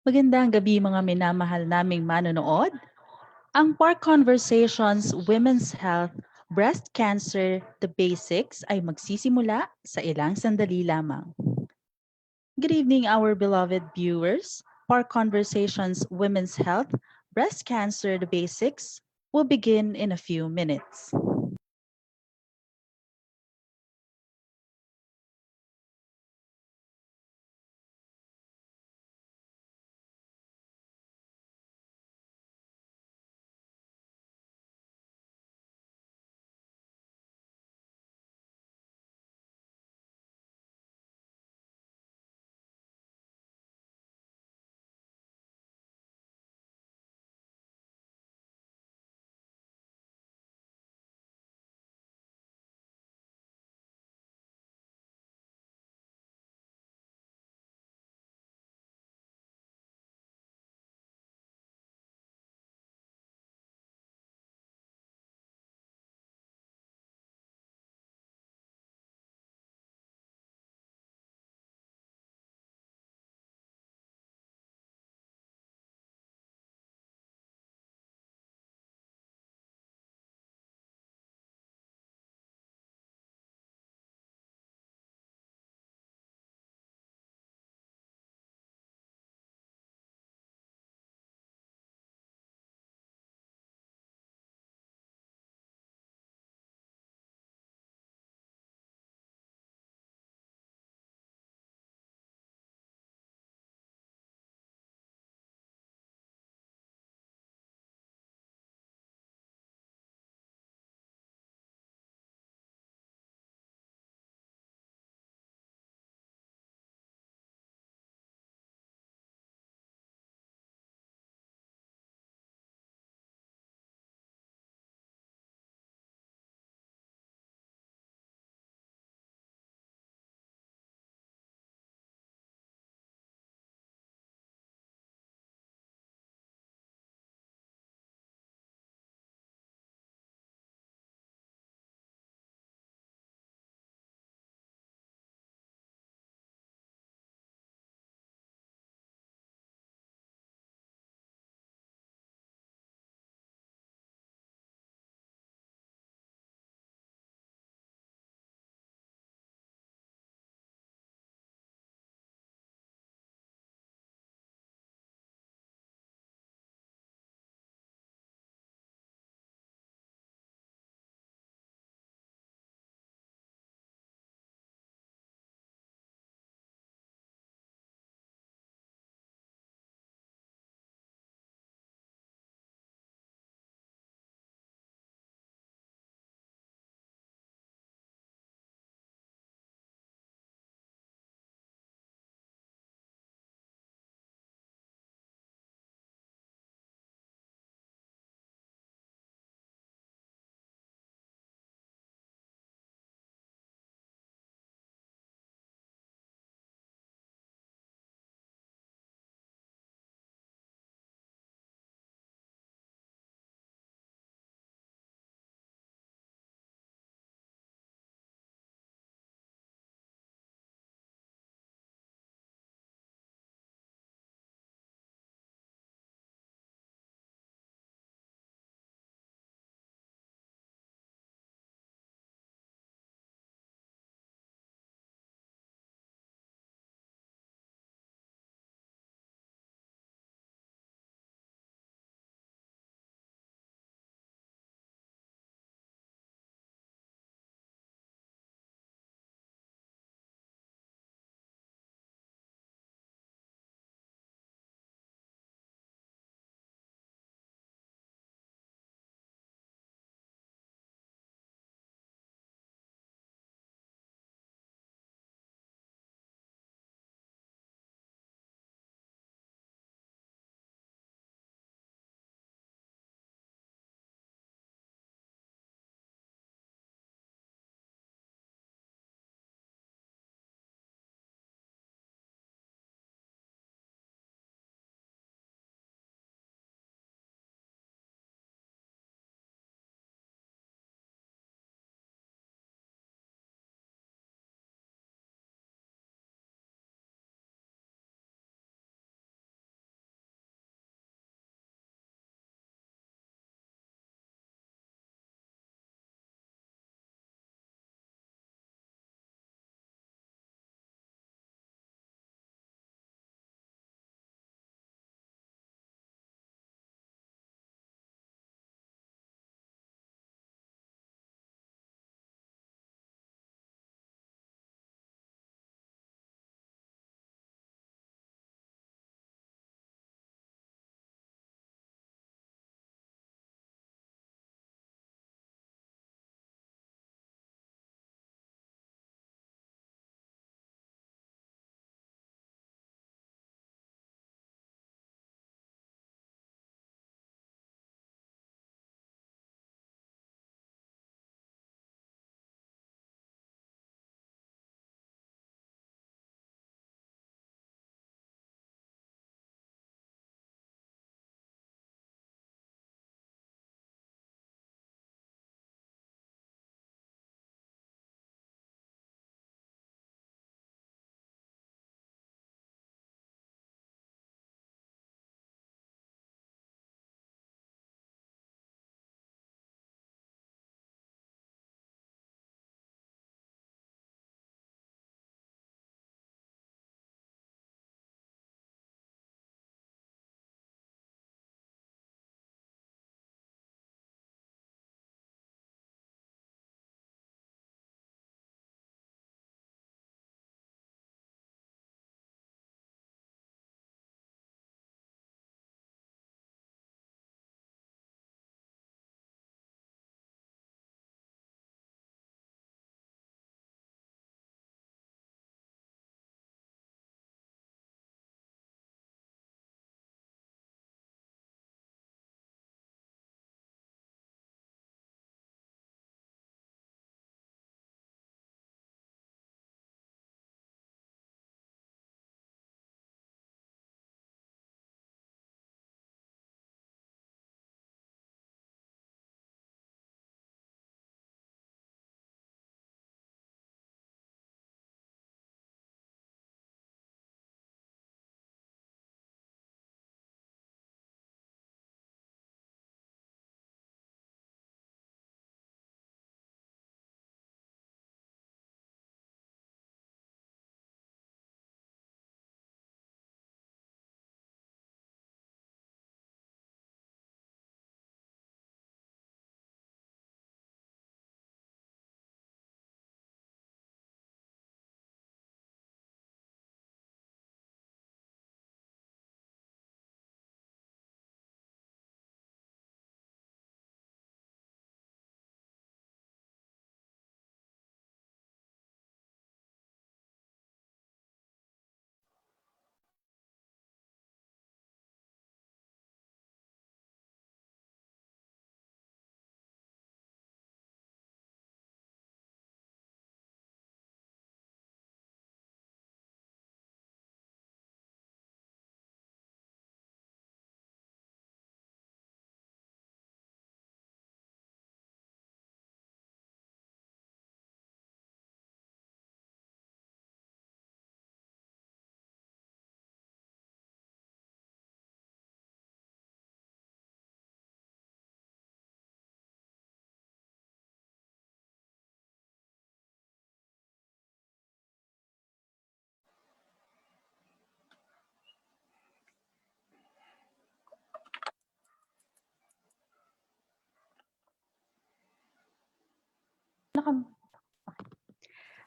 Magandang gabi mga minamahal naming manonood. Ang Park Conversations Women's Health, Breast Cancer, The Basics ay magsisimula sa ilang sandali lamang. Good evening our beloved viewers. Park Conversations Women's Health, Breast Cancer, The Basics will begin in a few minutes.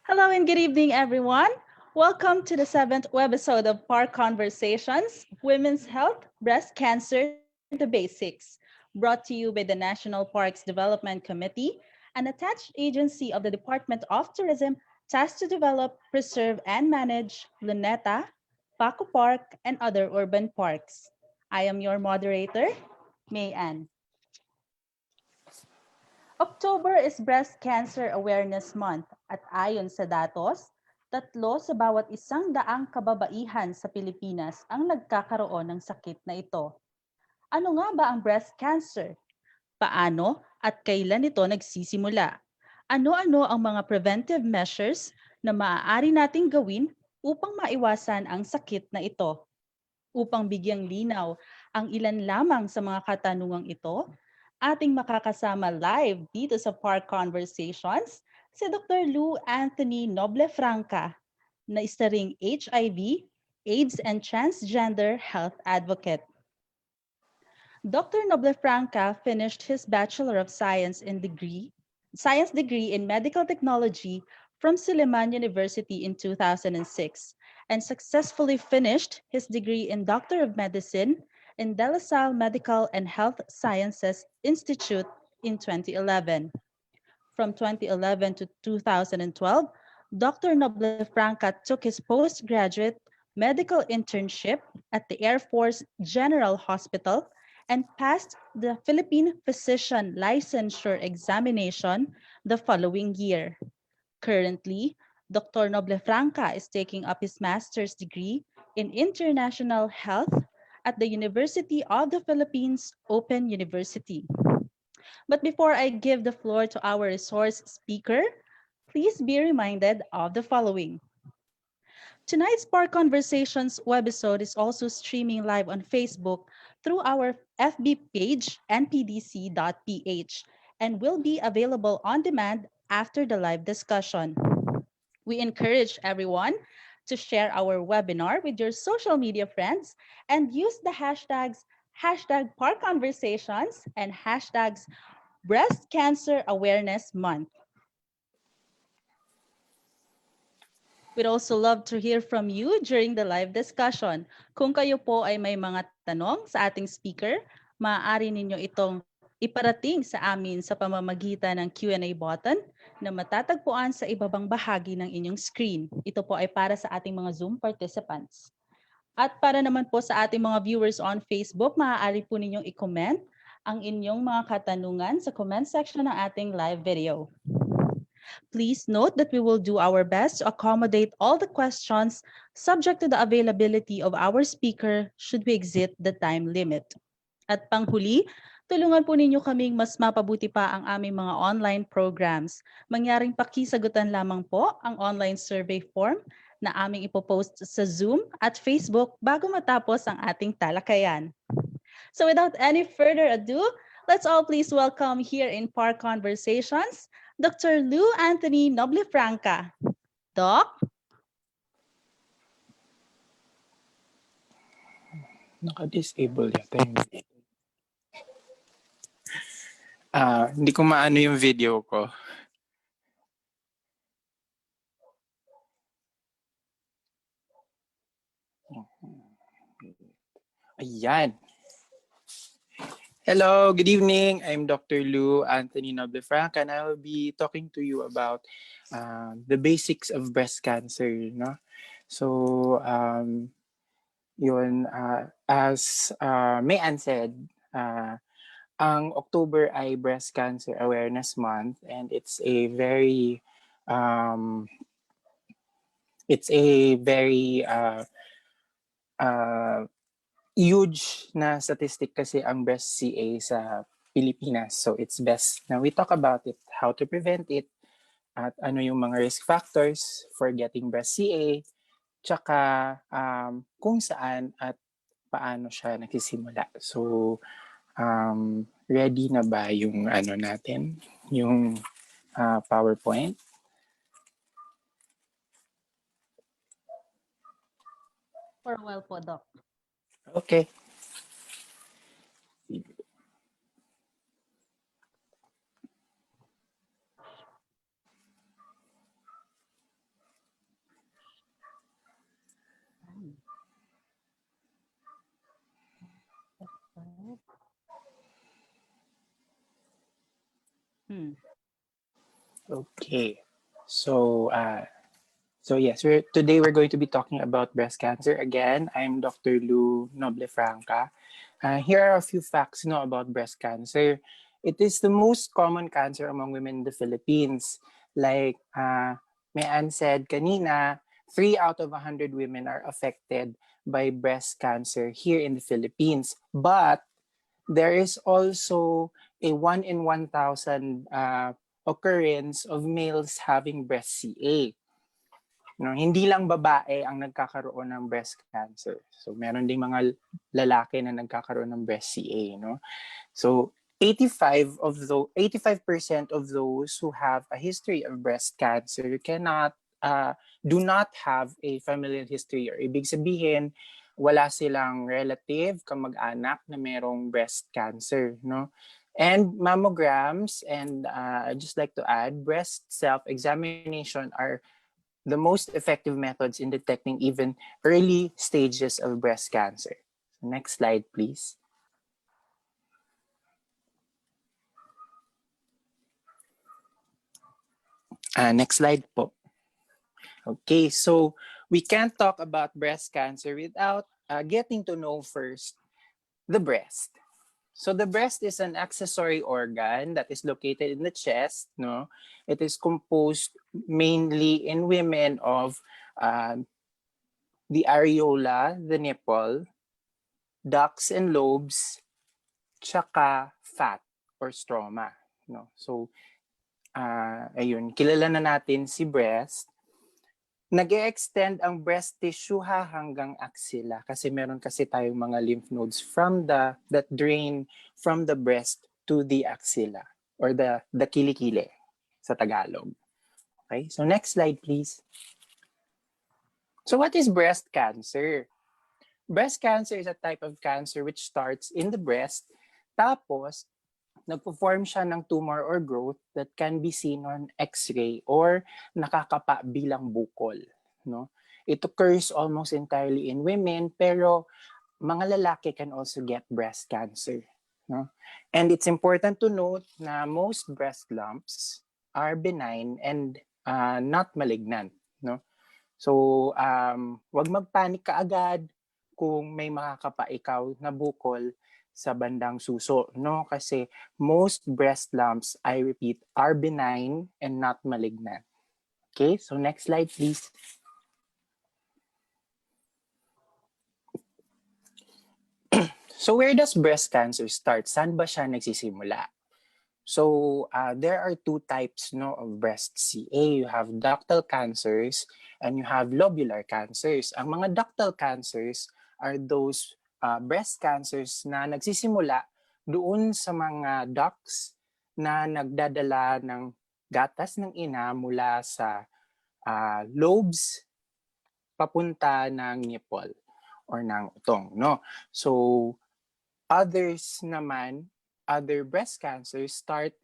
Hello and good evening, everyone. Welcome to the 7th webisode of Park Conversations, Women's Health, Breast Cancer, the Basics, brought to you by the National Parks Development Committee, an attached agency of the Department of Tourism tasked to develop, preserve, and manage Luneta, Paco Park, and other urban parks. I am your moderator, May Ann. October is Breast Cancer Awareness Month at ayon sa datos, 3 sa bawat 100 kababaihan sa Pilipinas ang nagkakaroon ng sakit na ito. Ano nga ba ang breast cancer? Paano at kailan ito nagsisimula? Ano-ano ang mga preventive measures na maaari nating gawin upang maiwasan ang sakit na ito? Upang bigyang linaw ang ilan lamang sa mga katanungang ito, ating makakasama live dito sa Park Conversations si Dr. 𝐸 Noblefranca na isa ring HIV, AIDS and transgender health advocate. Dr. Noblefranca finished his Bachelor of Science degree in Medical Technology from Silliman University in 2006 and successfully finished his degree in Doctor of Medicine in De La Salle Medical and Health Sciences Institute in 2011. From 2011 to 2012, Dr. Noblefranca took his postgraduate medical internship at the Air Force General Hospital and passed the Philippine Physician Licensure Examination the following year. Currently, Dr. Noblefranca is taking up his master's degree in international health at the University of the Philippines Open University. But before I give the floor to our resource speaker, please be reminded of the following. Tonight's Park Conversations webisode is also streaming live on Facebook through our FB page, npdc.ph, and will be available on demand after the live discussion. We encourage everyone to share our webinar with your social media friends and use the hashtags #ParkConversations and hashtags Breast Cancer Awareness Month. We'd also love to hear from you during the live discussion. Kung kayo po ay may mga tanong sa ating speaker, maaari ninyo itong iparating sa amin sa pamamagitan ng Q&A button na matatagpuan sa ibabang bahagi ng inyong screen. Ito po ay para sa ating mga Zoom participants. At para naman po sa ating mga viewers on Facebook, maaari po ninyong i-comment ang inyong mga katanungan sa comment section ng ating live video. Please note that we will do our best to accommodate all the questions subject to the availability of our speaker should we exceed the time limit. At panghuli, tulungan po ninyo kaming mas mapabuti pa ang aming mga online programs. Mangyaring pakisagutan lamang po ang online survey form na aming ipopost sa Zoom at Facebook bago matapos ang ating talakayan. So without any further ado, let's all please welcome here in Park Conversations, Dr. 𝐸 Noblefranca. Doc? Naka-disable yata yung video. Hindi ko maano yung video ko. Ayan. Hello, good evening. I'm Dr. 𝐸 Noblefranca and I will be talking to you about the basics of breast cancer. No? So, yun, as May Ann said, ang October ay Breast Cancer Awareness Month and it's a very huge na statistic kasi ang breast CA sa Pilipinas. So it's best na we talk about it, how to prevent it, at ano yung mga risk factors for getting breast CA, tsaka kung saan at paano siya nagsisimula. So ready na ba yung ano natin, yung PowerPoint? For a while po, Doc. Okay. Okay. So, yes, today we're going to be talking about breast cancer. Again, I'm Dr. Lou Noblefranca. Here are a few facts about breast cancer. It is the most common cancer among women in the Philippines. Like Mayan said kanina, 3 out of 100 women are affected by breast cancer here in the Philippines. But there is also a 1 in 1,000 occurrence of males having breast CA. Hindi lang babae ang nagkakaroon ng breast cancer. So meron ding mga lalaki na nagkakaroon ng breast CA. So 85% of those who have a history of breast cancer do not have a familial history, or ibig sabihin wala silang relative, kamag-anak na merong breast cancer. And mammograms, and I'd just like to add, breast self-examination are the most effective methods in detecting even early stages of breast cancer. Next slide, please. Next slide po. Okay, so we can't talk about breast cancer without getting to know first the breast. So the breast is an accessory organ that is located in the chest. It is composed mainly in women of the areola, the nipple, ducts and lobes, tsaka fat or stroma. So ayun, kilala na natin si breast. Nag-e-extend ang breast tissue hanggang axilla kasi meron kasi tayong mga lymph nodes that drain from the breast to the axilla, or the kilikili sa Tagalog. Okay, so next slide please. So what is breast cancer? Breast cancer is a type of cancer which starts in the breast, tapos nagpo-form siya ng tumor or growth that can be seen on X-ray or nakakapa bilang bukol. It occurs almost entirely in women, pero mga lalaki can also get breast cancer. And it's important to note na most breast lumps are benign and not malignant. So wag magpanik kaagad kung may makakapa ikaw na bukol sa bandang suso, kasi most breast lumps, I repeat, are benign and not malignant. Okay, so next slide please. So where does breast cancer start? Saan ba siya nagsisimula? So there are two types of breast CA. You have ductal cancers and you have lobular cancers. Ang mga ductal cancers are those breast cancers na nagsisimula doon sa mga ducts na nagdadala ng gatas ng ina mula sa lobes papunta ng nipple or ng utong. So others naman, other breast cancers start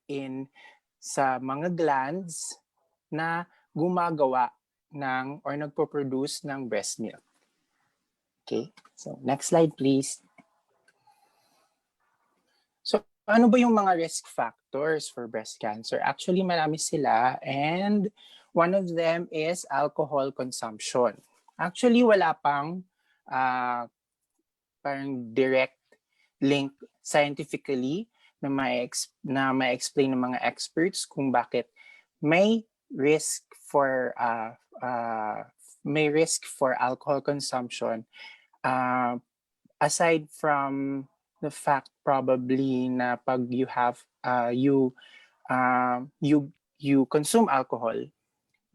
sa mga glands na gumagawa ng or nagpo-produce ng breast milk. Okay, so next slide please. So ano ba yung mga risk factors for breast cancer? Actually, marami sila, and one of them is alcohol consumption. Actually, wala pang parang direct link scientifically na ma-explain ng mga experts kung bakit may risk for alcohol consumption, aside from the fact probably na pag you have you consume alcohol,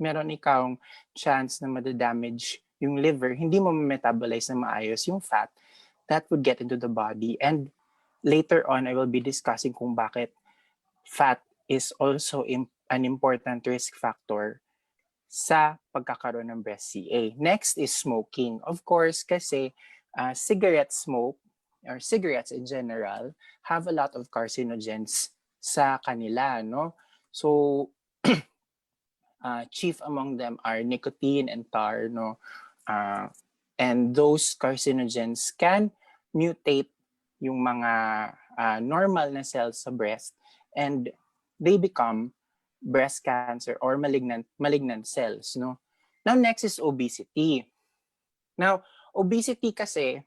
meron ikawng chance na madadamage yung liver, hindi mo metabolize na maayos yung fat that would get into the body. And later on, I will be discussing kung bakit fat is also an important risk factor sa pagkakaroon ng breast CA. Next is smoking. Of course, kasi cigarette smoke or cigarettes in general have a lot of carcinogens sa kanila. So chief among them are nicotine and tar. And those carcinogens can mutate yung mga normal na cells sa breast, and they become breast cancer or malignant cells, no? Now next is obesity. Now obesity kasi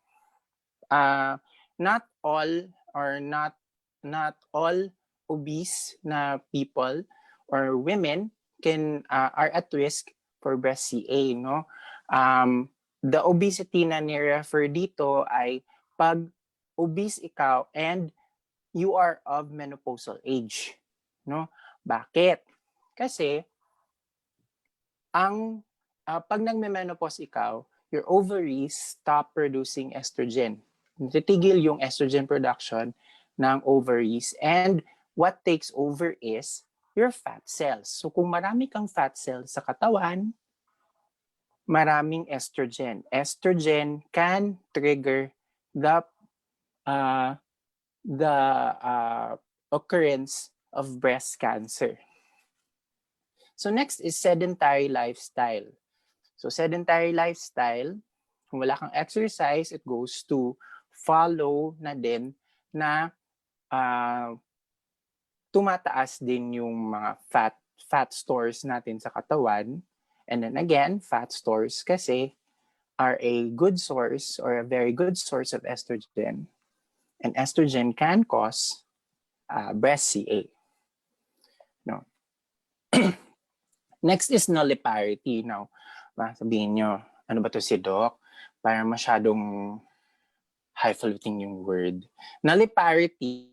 not all or not all obese na people or women are at risk for breast CA, no? The obesity na ni-refer dito ay pag obese ikaw and you are of menopausal age, no? Bakit? Kasi pag nagme-menopause ikaw, your ovaries stop producing estrogen. Titigil yung estrogen production ng ovaries, and what takes over is your fat cells. So kung marami kang fat cells sa katawan, maraming estrogen. Estrogen can trigger the occurrence of breast cancer. So next is sedentary lifestyle. So sedentary lifestyle, kung wala kang exercise, it goes to follow na din na tumataas din yung mga fat stores natin sa katawan. And then again, fat stores kasi are a good source or a very good source of estrogen. And estrogen can cause breast CA. No. Next is nulliparity. Now, sabihin nyo, ano ba to si Doc? Parang masyadong highfalutin yung word. Nulliparity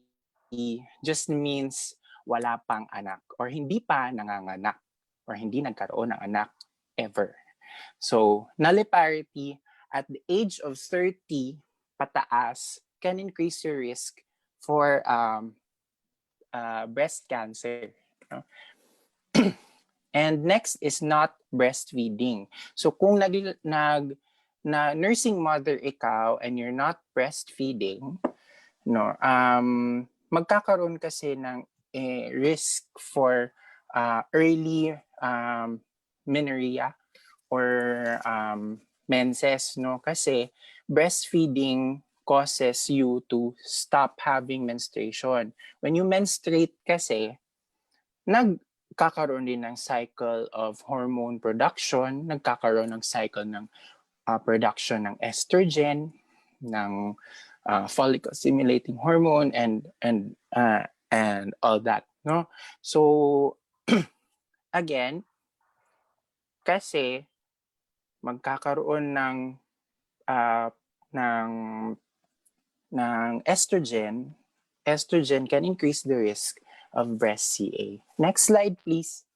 just means wala pang anak or hindi pa nanganganak or hindi nagkaroon ng anak ever. So, nulliparity at the age of 30 pataas can increase your risk for breast cancer. And next is not breastfeeding. So kung na nursing mother ikaw and you're not breastfeeding, no, magkakaroon kasi ng risk for early menorrhea or menses, no? Kasi breastfeeding causes you to stop having menstruation. When you menstruate kasi, nagkakaroon din ng cycle of hormone production, nagkakaroon ng cycle ng production ng estrogen, ng follicle stimulating hormone, and all that, no? So again, kasi magkakaroon ng estrogen can increase the risk of breast CA. Next slide, please.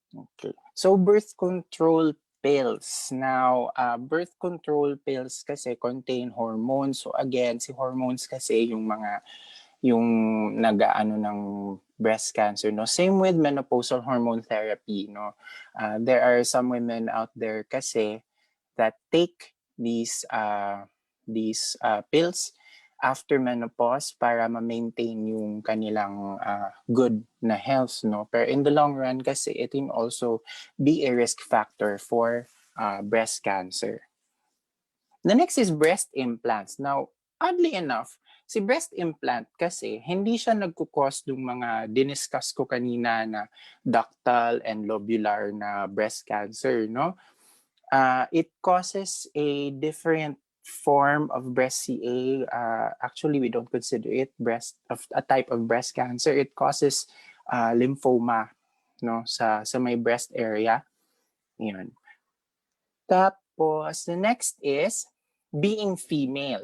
Okay. So birth control pills. Now, birth control pills kasi contain hormones. So again, si hormones kasi yung nag-aano ng breast cancer, no? Same with menopausal hormone therapy, no? There are some women out there kasi that take these pills after menopause para ma-maintain yung kanilang good na health, no? Pero in the long run kasi it can also be a risk factor for breast cancer. The next is breast implants. Now, oddly enough, si breast implant kasi hindi siya nagkukos ng mga diniscuss ko kanina na ductal and lobular na breast cancer, no? It causes a different form of breast CA. Actually, we don't consider it a type of breast cancer. It causes lymphoma, no, sa may breast area. Yun. Tapos the next is being female.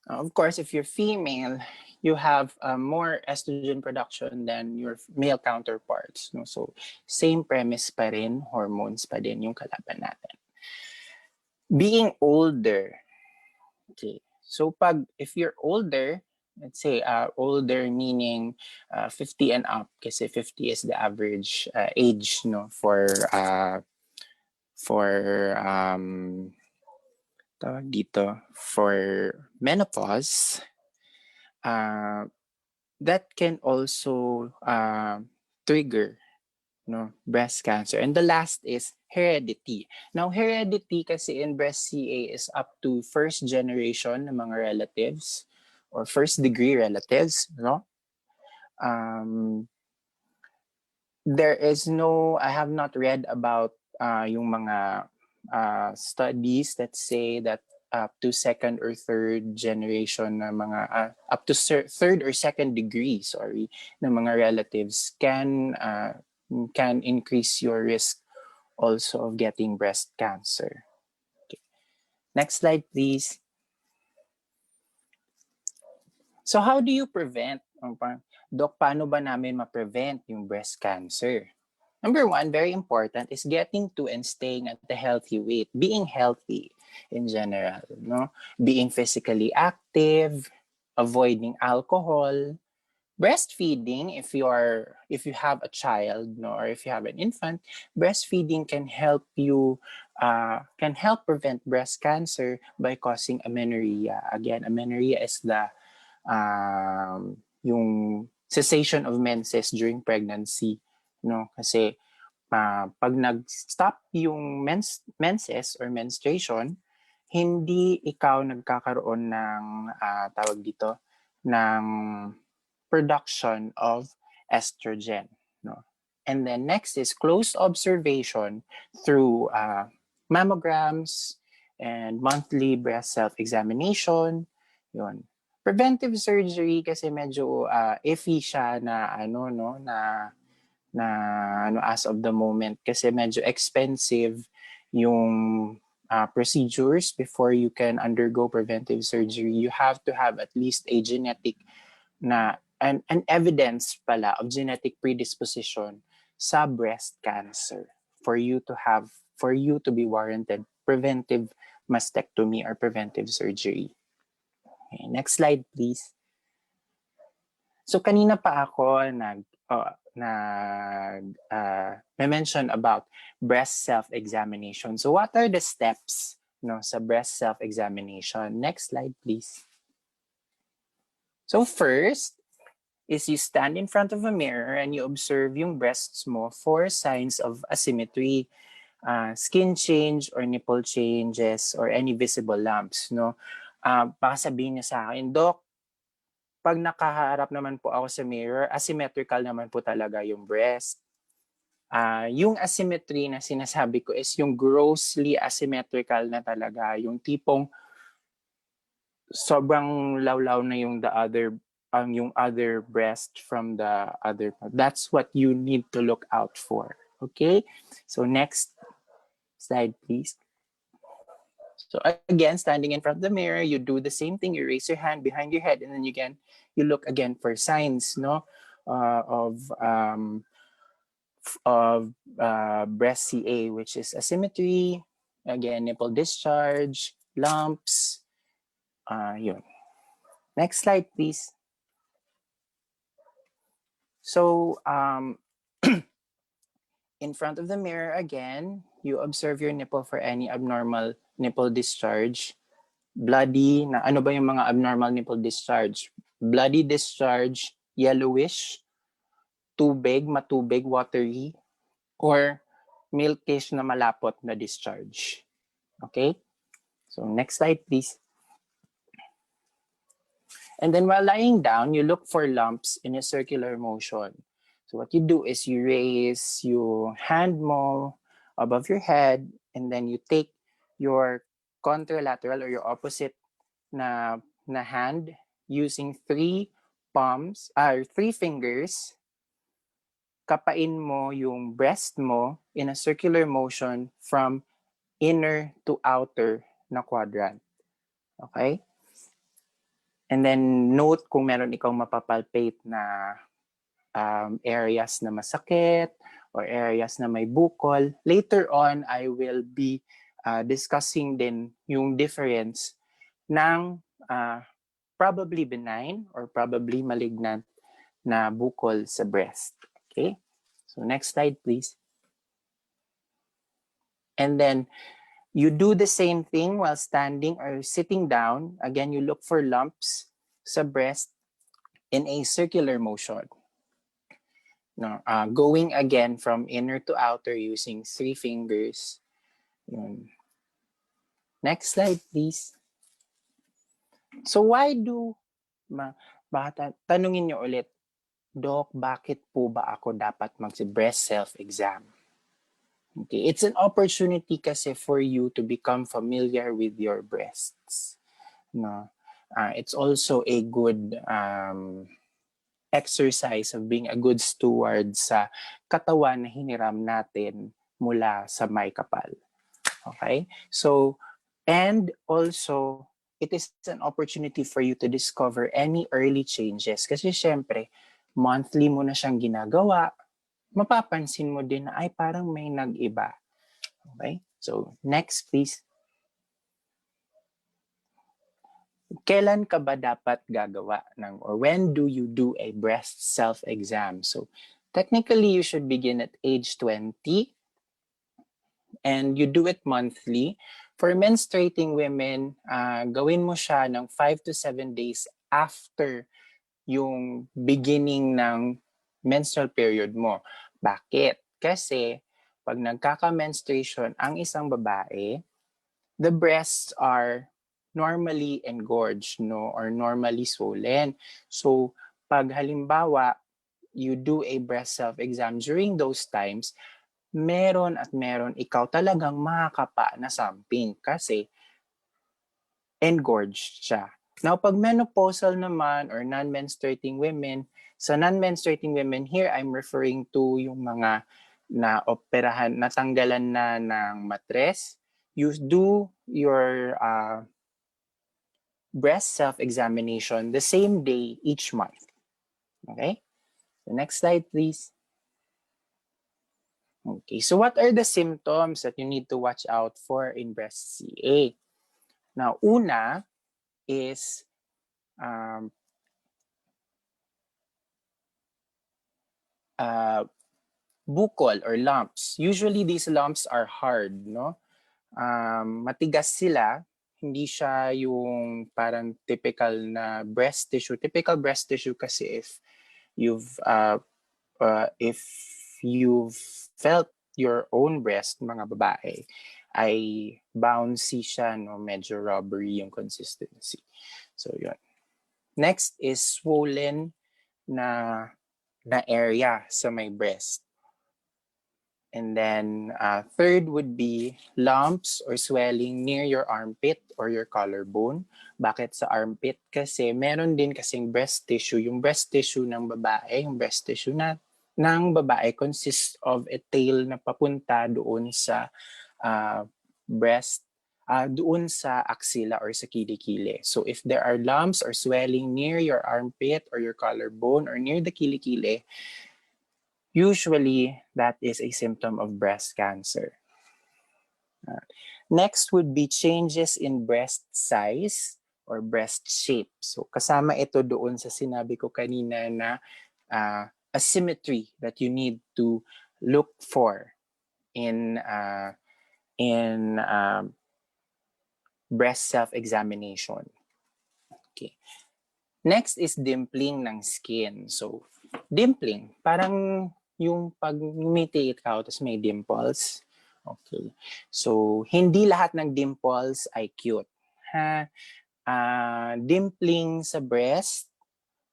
Of course, if you're female, you have more estrogen production than your male counterparts, no? So same premise pa rin, hormones pa din yung kalaban natin. Being older. Okay. So if you're older, let's say older meaning 50 and up, kasi 50 is the average age, no, for tawag dito, for menopause, that can also trigger no, breast cancer. And the last is heredity. Now, heredity kasi in breast CA is up to first generation ng mga relatives or first degree relatives, no? I have not read about yung mga studies that say that up to second or third generation na mga, up to third or second degree, na mga relatives can increase your risk also of getting breast cancer. Okay. Next slide, please. So how do you prevent? Doc, paano ba namin ma-prevent yung breast cancer? Number one, very important, is getting to and staying at the healthy weight. Being healthy in general, no? Being physically active, avoiding alcohol, breastfeeding. If you have a child, no, or if you have an infant, breastfeeding can help prevent breast cancer by causing amenorrhea. Again, amenorrhea is the yung cessation of menses during pregnancy, no? Kasi pag nag-stop yung menses or menstruation, hindi ikaw nagkakaroon ng tawag dito ng production of estrogen, no? And then next is close observation through mammograms and monthly breast self-examination. Yun. Preventive surgery kasi medyo iffy siya na as of the moment kasi medyo expensive yung procedures before you can undergo preventive surgery. You have to have at least a genetic an evidence pala of genetic predisposition sa breast cancer for you to be warranted preventive mastectomy or preventive surgery. Okay, next slide, please. So kanina pa ako mention about breast self-examination. So what are the steps, no, sa breast self-examination? Next slide, please. So first is you stand in front of a mirror and you observe yung breasts mo for signs of asymmetry, skin change or nipple changes or any visible lumps, no? Baka sabihin niya sa akin, Doc, pag nakaharap naman po ako sa mirror, asymmetrical naman po talaga yung breast. Yung asymmetry na sinasabi ko is yung grossly asymmetrical na talaga, yung tipong sobrang lawlaw na yung other breast from the other. That's what you need to look out for. Okay? So next slide, please. So again, standing in front of the mirror, you do the same thing. You raise your hand behind your head, and then you look again for signs, no, of breast CA, which is asymmetry, again, nipple discharge, lumps, yun. Next slide, please. So in front of the mirror again, you observe your nipple for any abnormal nipple discharge. Bloody, na ano ba yung mga abnormal nipple discharge? Bloody discharge, yellowish, tubig, matubig, watery, or milkish na malapot na discharge. Okay? So next slide, please. And then while lying down, you look for lumps in a circular motion. So what you do is you raise your hand mo above your head, and then you take your contralateral or your opposite na hand using three fingers. Kapain mo yung breast mo in a circular motion from inner to outer na quadrant. Okay? And then note kung meron ikaw mapapalpate na areas na masakit or areas na may bukol. Later on, I will be discussing din yung difference ng probably benign or probably malignant na bukol sa breast. Okay? So next slide, please. And then you do the same thing while standing or sitting down. Again, you look for lumps sa breast in a circular motion. No, going again from inner to outer using 3 fingers. Yun. Next slide, please. So why do, tanungin nyo ulit, Doc, bakit po ba ako dapat mag-breast self-exam? Okay, it's an opportunity kasi for you to become familiar with your breasts. No, it's also a good exercise of being a good steward sa katawan na hiniram natin mula sa may kapal. Okay? So, and also, it is an opportunity for you to discover any early changes. Kasi syempre, monthly mo na siyang ginagawa, mapapansin mo din na ay parang may nag-iba. Okay? So, next please. Kailan ka ba dapat gagawa ng, or when do you do a breast self-exam? So, technically, you should begin at age 20 and you do it monthly. For menstruating women, gawin mo siya ng 5 to 7 days after yung beginning ng menstrual period mo. Bakit? Kasi pag nagkaka-menstruation ang isang babae, the breasts are normally engorged, no, or normally swollen. So, pag halimbawa, you do a breast self-exam during those times, meron ikaw talagang makakapa na something kasi engorged siya. Now, pag menopausal naman or non-menstruating women, sa non-menstruating women here, I'm referring to yung mga na-operahan, natanggalan na ng matres. You do your breast self-examination the same day each month. Okay? The next slide, please. Okay, so what are the symptoms that you need to watch out for in breast CA? Now, una is bukol or lumps. Usually, these lumps are hard, no? Matigas sila. Hindi siya yung parang typical na breast tissue. Typical breast tissue kasi if you've felt your own breast, mga babae, ay bouncy siya, no? Medyo rubbery yung consistency. So, yun. Next is swollen na area sa may breast. And then third would be lumps or swelling near your armpit or your collarbone. Bakit sa armpit? Kasi meron din kasing breast tissue. Yung breast tissue ng babae, yung breast tissue ng babae consists of a tail na papunta doon sa breast, doon sa axilla or sa kilikili. So if there are lumps or swelling near your armpit or your collarbone or near the kilikili, usually, that is a symptom of breast cancer. Next would be changes in breast size or breast shape. So, kasama ito doon sa sinabi ko kanina na asymmetry that you need to look for in breast self-examination. Okay. Next is dimpling ng skin. So, dimpling, parang yung pag ngumiti ikaw, tapos may dimples. Okay. So, hindi lahat ng dimples ay cute. Dimpling sa breast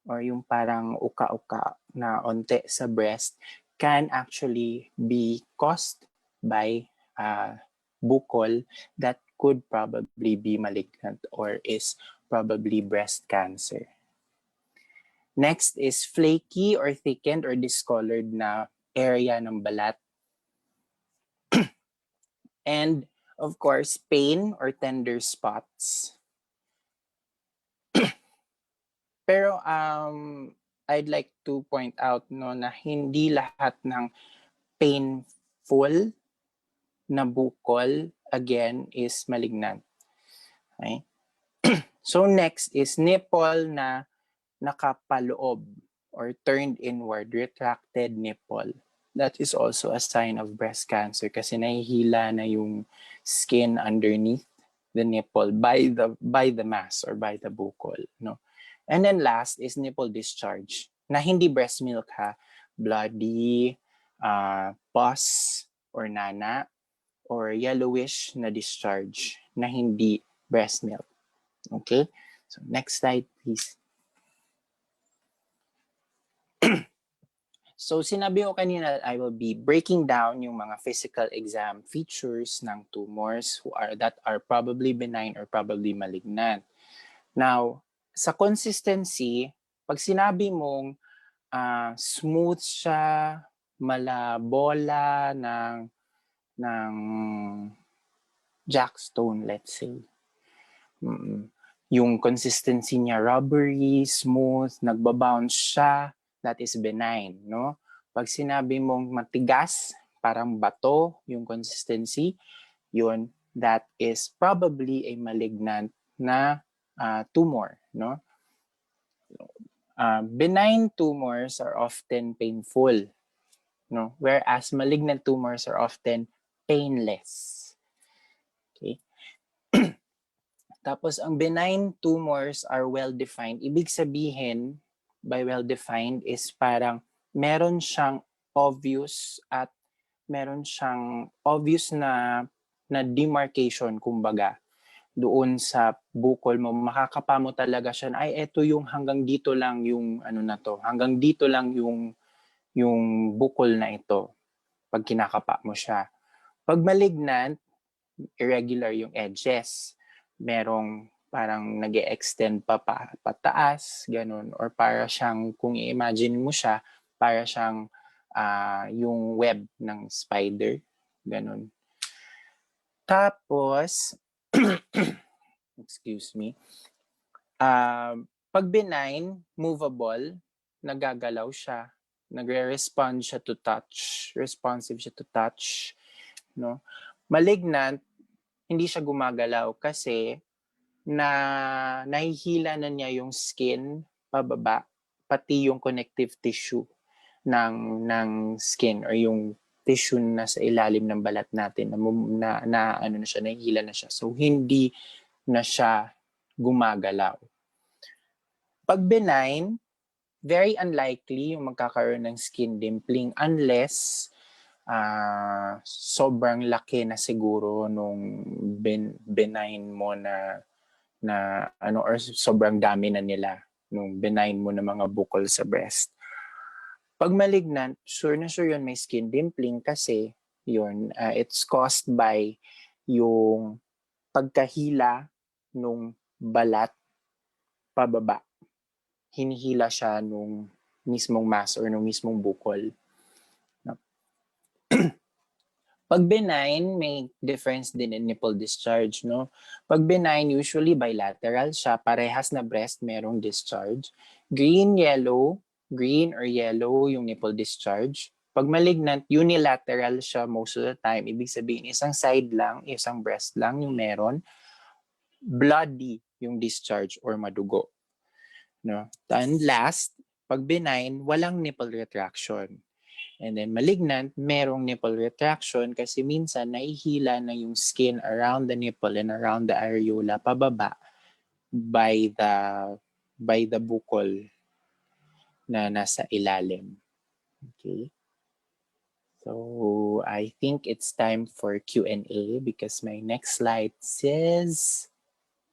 or yung parang uka-uka na onte sa breast can actually be caused by bukol that could probably be malignant or is probably breast cancer. Next is flaky or thickened or discolored na area ng balat. And of course, pain or tender spots. Pero I'd like to point out na hindi lahat ng painful na bukol again is malignant. Okay? So next is nipple na nakapaloob or turned inward, retracted nipple. That is also a sign of breast cancer kasi nahihila na yung skin underneath the nipple by the mass or by the bukol, no? And then last is nipple discharge na hindi breast milk bloody, pus or nana, or yellowish na discharge na hindi breast milk. Okay? So next slide, please. So sinabi ko kanina, I will be breaking down yung mga physical exam features ng tumors that are probably benign or probably malignant. Now, sa consistency, pag sinabi mong smooth siya, malabola ng jackstone, let's say. Yung consistency niya rubbery, smooth, nagbabounce siya, that is benign, no? Pag sinabi mong matigas, parang bato yung consistency, yun, that is probably a malignant na tumor, no? Benign tumors are often painful, no? Whereas malignant tumors are often painless. Okay? Tapos ang benign tumors are well-defined. Ibig sabihin, by well-defined is parang meron siyang obvious at meron siyang obvious na demarcation, kumbaga. Doon sa bukol mo, makakapa mo talaga siya, ay eto yung hanggang dito lang yung ano na to, hanggang dito lang yung bukol na ito pag kinakapa mo siya. Pag malignant, irregular yung edges. Merong parang nag-e-extend pa pataas, ganun. Or para siyang, kung i-imagine mo siya, para siyang yung web ng spider, ganun. Tapos, excuse me, pag benign, movable, nagagalaw siya, nagre-respond siya to touch, responsive siya to touch, no? Malignant, hindi siya gumagalaw kasi nahihila na niya yung skin pababa, pati yung connective tissue ng skin or yung tissue na sa ilalim ng balat natin na ano na siya, nahihila na siya. So hindi na siya gumagalaw. Pag benign, very unlikely yung magkakaroon ng skin dimpling unless sobrang laki na siguro nung benign mo na ano, or sobrang dami na nila nung benign mo na mga bukol sa breast. Pag malignant, sure na sure yun may skin dimpling kasi yun, it's caused by yung pagkahila nung balat pababa. Hinihila siya nung mismong mass or nung mismong bukol. Pag benign, may difference din in nipple discharge, no? Pag benign, usually bilateral siya, parehas na breast, merong discharge. Green or yellow yung nipple discharge. Pag malignant, unilateral siya most of the time. Ibig sabihin, isang side lang, isang breast lang yung meron. Bloody yung discharge or madugo. No? And last, pag benign, walang nipple retraction. And then malignant, merong nipple retraction kasi minsan nahihila na yung skin around the nipple and around the areola pababa by the bukol na nasa ilalim. Okay. So I think it's time for Q&A because my next slide says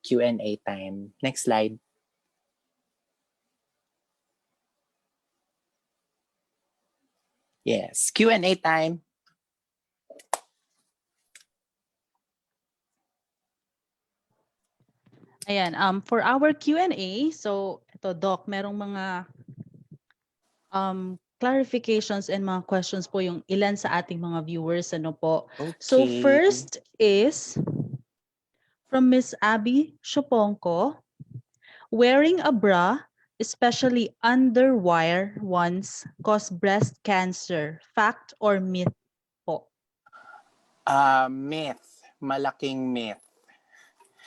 Q&A time. Next slide. Yes, Q&A time. Ayan, for our Q&A, so ito Doc, merong mga clarifications and mga questions po yung ilan sa ating mga viewers, ano po. Okay. So first is from Miss Abby Shoponko, wearing a bra, especially underwire ones, cause breast cancer. Fact or myth po? Myth. Malaking myth.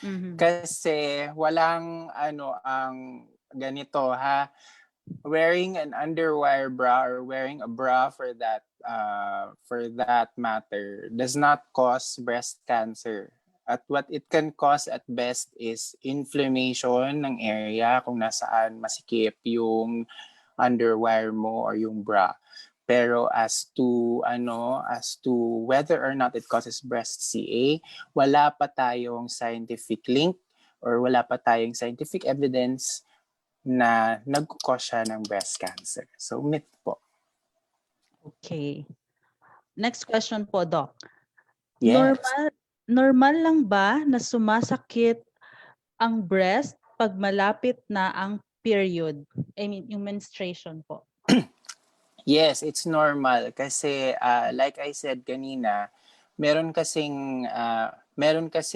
Mm-hmm. Kasi walang ang ganito ha. Wearing an underwire bra or wearing a bra for that matter does not cause breast cancer. At what it can cause at best is inflammation ng area kung nasaan masikip yung underwire mo or yung bra. Pero as to whether or not it causes breast CA, wala pa tayong scientific link or wala pa tayong scientific evidence na nagkukos siya ng breast cancer. So myth po. Okay. Next question po, Doc. Yes. Normal lang ba na sumasakit ang breast pag malapit na ang period? I mean, yung menstruation po. Yes, it's normal kasi like I said kanina, meron kasi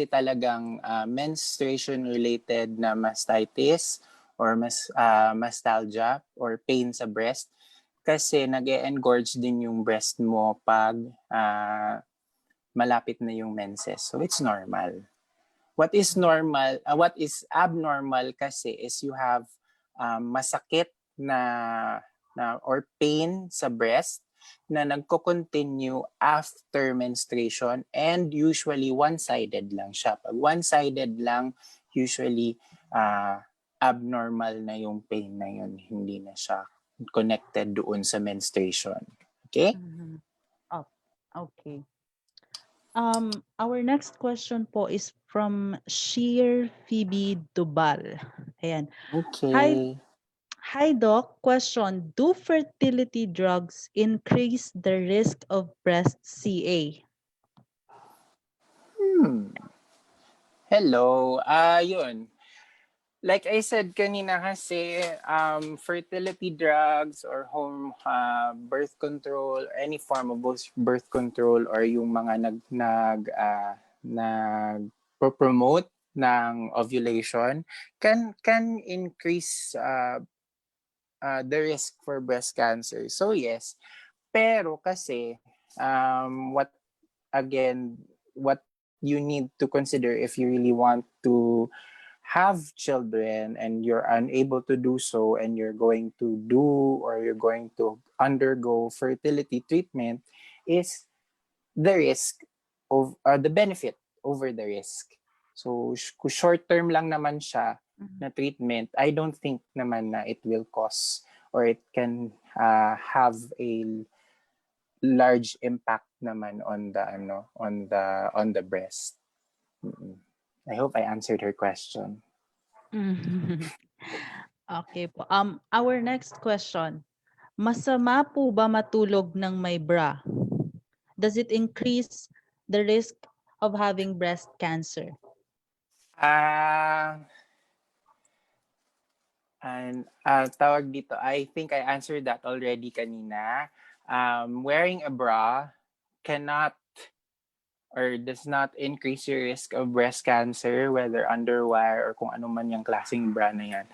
talagang menstruation related na mastitis or mastalgia or pain sa breast kasi nag-engorge din yung breast mo pag malapit na yung menses. So it's normal. What is abnormal kasi is you have masakit na or pain sa breast na nagko-continue after menstruation and usually one-sided lang siya. Pag one-sided lang, usually abnormal na yung pain na yun. Hindi na siya connected doon sa menstruation. Okay? Mm-hmm. Oh, okay. Our next question po is from 𝘕𝑗𝑳𝑒𝑟 Dubal. Ayan. Okay. Hi, Doc. Question. Do fertility drugs increase the risk of breast CA? Hello. Yun. Like I said kanina kasi, fertility drugs or home birth control, any form of birth control or yung mga nag-promote ng ovulation can increase the risk for breast cancer. So yes, pero kasi what you need to consider if you really want to have children and you're unable to do so and you're going to undergo fertility treatment is the risk of the benefit over the risk. So short term lang naman siya na treatment, I don't think naman na it will cause or it can have a large impact naman on the breast. I hope I answered her question. Okay po. Our next question. Masama po ba matulog ng may bra? Does it increase the risk of having breast cancer? Tawag dito, I think I answered that already kanina. Wearing a bra cannot or does not increase your risk of breast cancer, whether underwire or kung ano man yung klaseng bra na yan.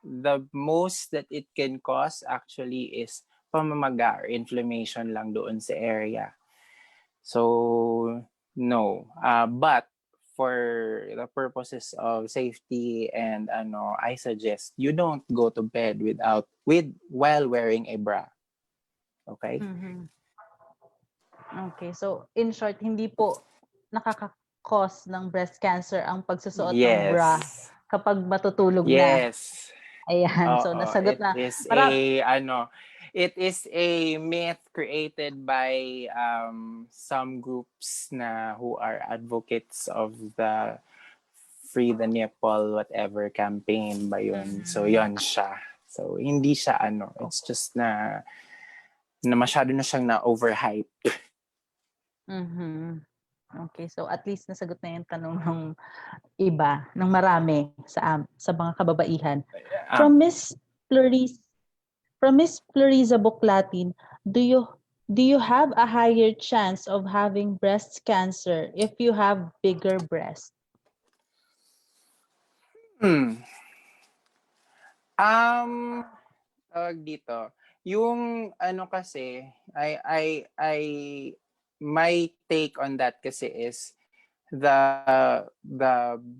The most that it can cause actually is pamamaga or inflammation lang doon sa area. So, no. But for the purposes of safety and I suggest you don't go to bed while wearing a bra. Okay? Mm-hmm. Okay, so in short, hindi po nakaka-cause ng breast cancer ang pagsusuot ng bra kapag matutulog na. Yes. Ayan, so nasagot na. It is a myth created by some groups who are advocates of the Free the Nipple whatever campaign ba yun. So yun siya. So hindi siya it's just na masyado na siyang na-overhyped. Okay, so at least nasagot na yung tanong ng iba, ng marami sa mga kababaihan. From Miss Floriza Buklatin, do you have a higher chance of having breast cancer if you have bigger breasts? Tawag dito. Yung kasi, my take on that kasi is the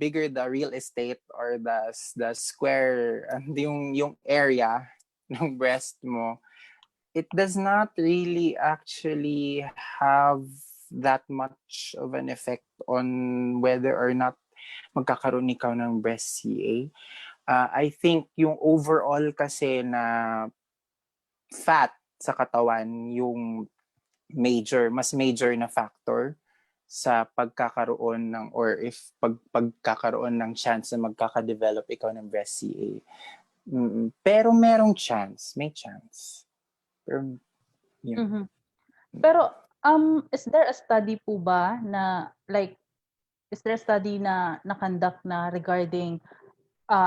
bigger the real estate or the square yung area ng breast mo, it does not really actually have that much of an effect on whether or not magkakaroon ikaw ng breast CA. I think yung overall kasi na fat sa katawan yung mas major na factor sa pagkakaroon ng or if pagkakaroon ng chance na magkaka-develop ikaw ng breast CA. Pero may chance. Pero yun. Pero is there a study po ba na is there a study na conduct na regarding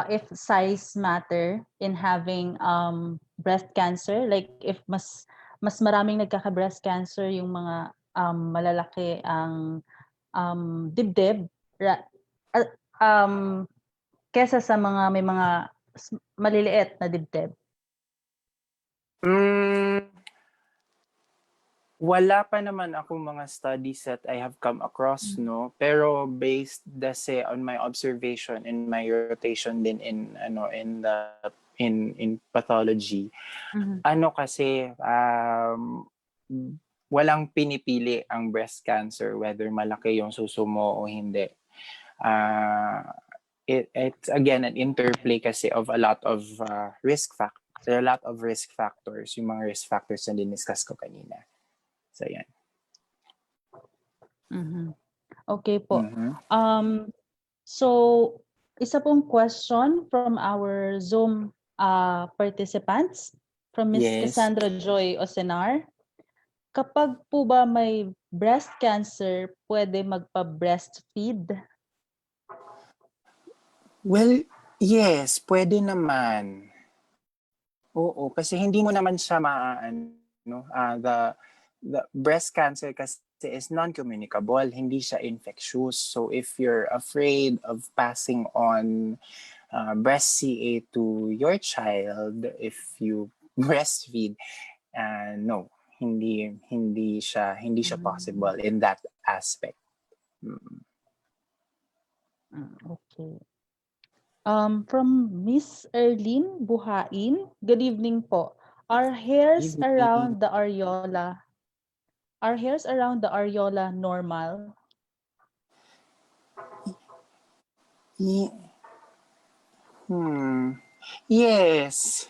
if size matter in having breast cancer, like if mas maraming nagkaka-breast cancer yung mga malalaki ang dibdib kesa sa mga may mga maliliit na dibdib? Wala pa naman akong mga studies that I have come across, no? Pero based kasi on my observation and my rotation din in pathology, kasi walang pinipili ang breast cancer whether malaki yung suso mo o hindi. It's again an interplay kasi of a lot of risk factors. There are a lot of risk factors, yung mga risk factors na diniscuss ko kanina. So, yan. Okay po. So, isa pong question from our Zoom participants from Ms. Cassandra Joy Osenar. Kapag po ba may breast cancer, pwede magpa-breastfeed? Well, yes, pwede naman. Oo, kasi hindi mo naman siya the breast cancer kasi is non-communicable, hindi siya infectious. So if you're afraid of passing on breast CA to your child if you breastfeed, no, hindi siya possible in that aspect. Okay. From Miss Erlene Buhain, good evening po. Are hairs around the areola normal? Yes.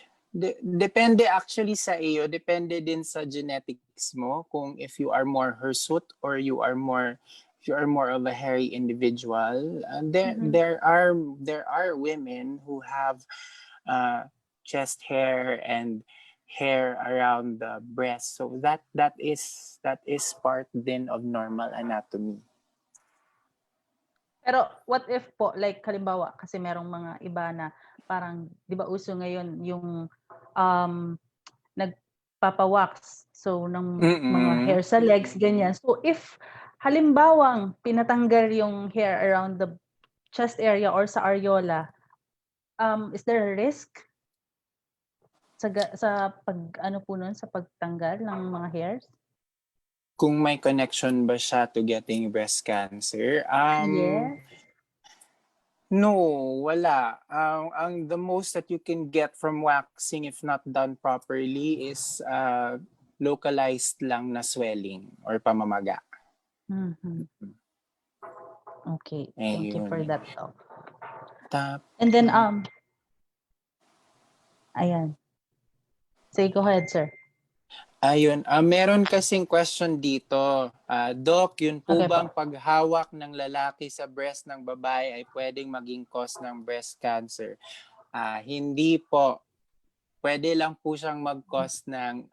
Depende actually sa iyo. Depende din sa genetics mo kung if you are more hirsute or you are more of a hairy individual. There are women who have chest hair and hair around the breast. So that is part din of normal anatomy. Pero what if po, like halimbawa, kasi merong mga iba na parang, di ba uso ngayon yung nagpapawax, so ng mga hair sa legs, ganyan. So if halimbawang pinatanggal yung hair around the chest area or sa areola, is there a risk sa pagtanggal ng mga hairs? Kung may connection ba siya to getting breast cancer? Yes. No, wala. The most that you can get from waxing if not done properly is localized lang na swelling or pamamaga. Okay, thank you for that talk. And then ayan. Say, go ahead, sir. Ayun, meron kasing question dito. Doc, yun po bang paghawak ng lalaki sa breast ng babae ay pwedeng maging cause ng breast cancer? Hindi po. Pwede lang po siyang mag-cause ng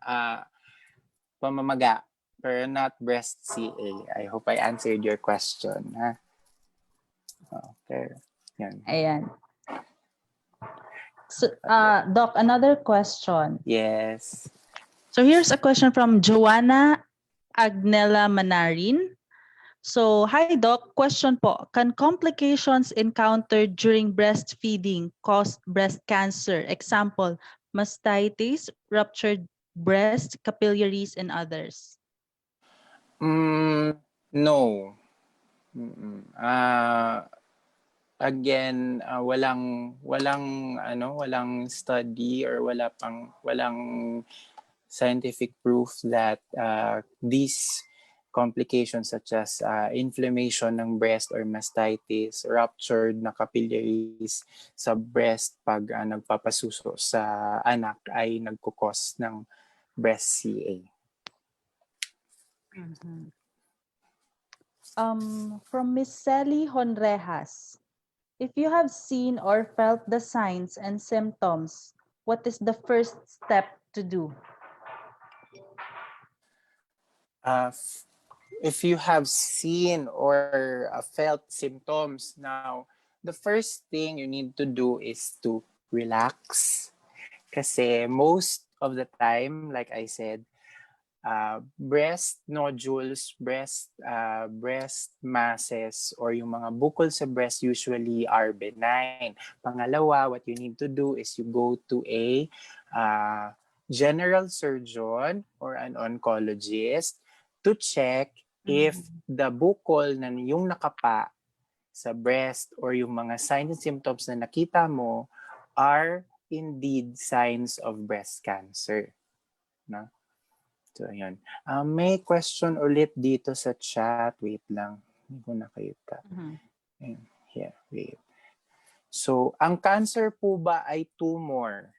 pamamaga, pero not breast CA. I hope I answered your question. Okay. Yan. Ayan. So, Doc, another question. Yes. So here's a question from Joanna Agnella Manarin. So, hi Doc, question po. Can complications encountered during breastfeeding cause breast cancer? Example, mastitis, ruptured breast, capillaries, and others. No. Again, walang study or walang scientific proof that these complications such as inflammation ng breast or mastitis, ruptured na capillaries sa breast pag nagpapasuso sa anak ay nagkukos ng breast CA. From Miss Sally Honrejas, if you have seen or felt the signs and symptoms, what is the first step to do? If you have seen or felt symptoms, now the first thing you need to do is to relax. Kasi most of the time, like I said, breast nodules, breast masses, or yung mga bukol sa breast usually are benign. Pangalawa, what you need to do is you go to a general surgeon or an oncologist to check if the bukol na yung nakapa sa breast or yung mga signs and symptoms na nakita mo are indeed signs of breast cancer. No? So, ayun. May question ulit dito sa chat. Wait lang. Hindi ko nakita. Here, wait. So, ang cancer po ba ay tumor?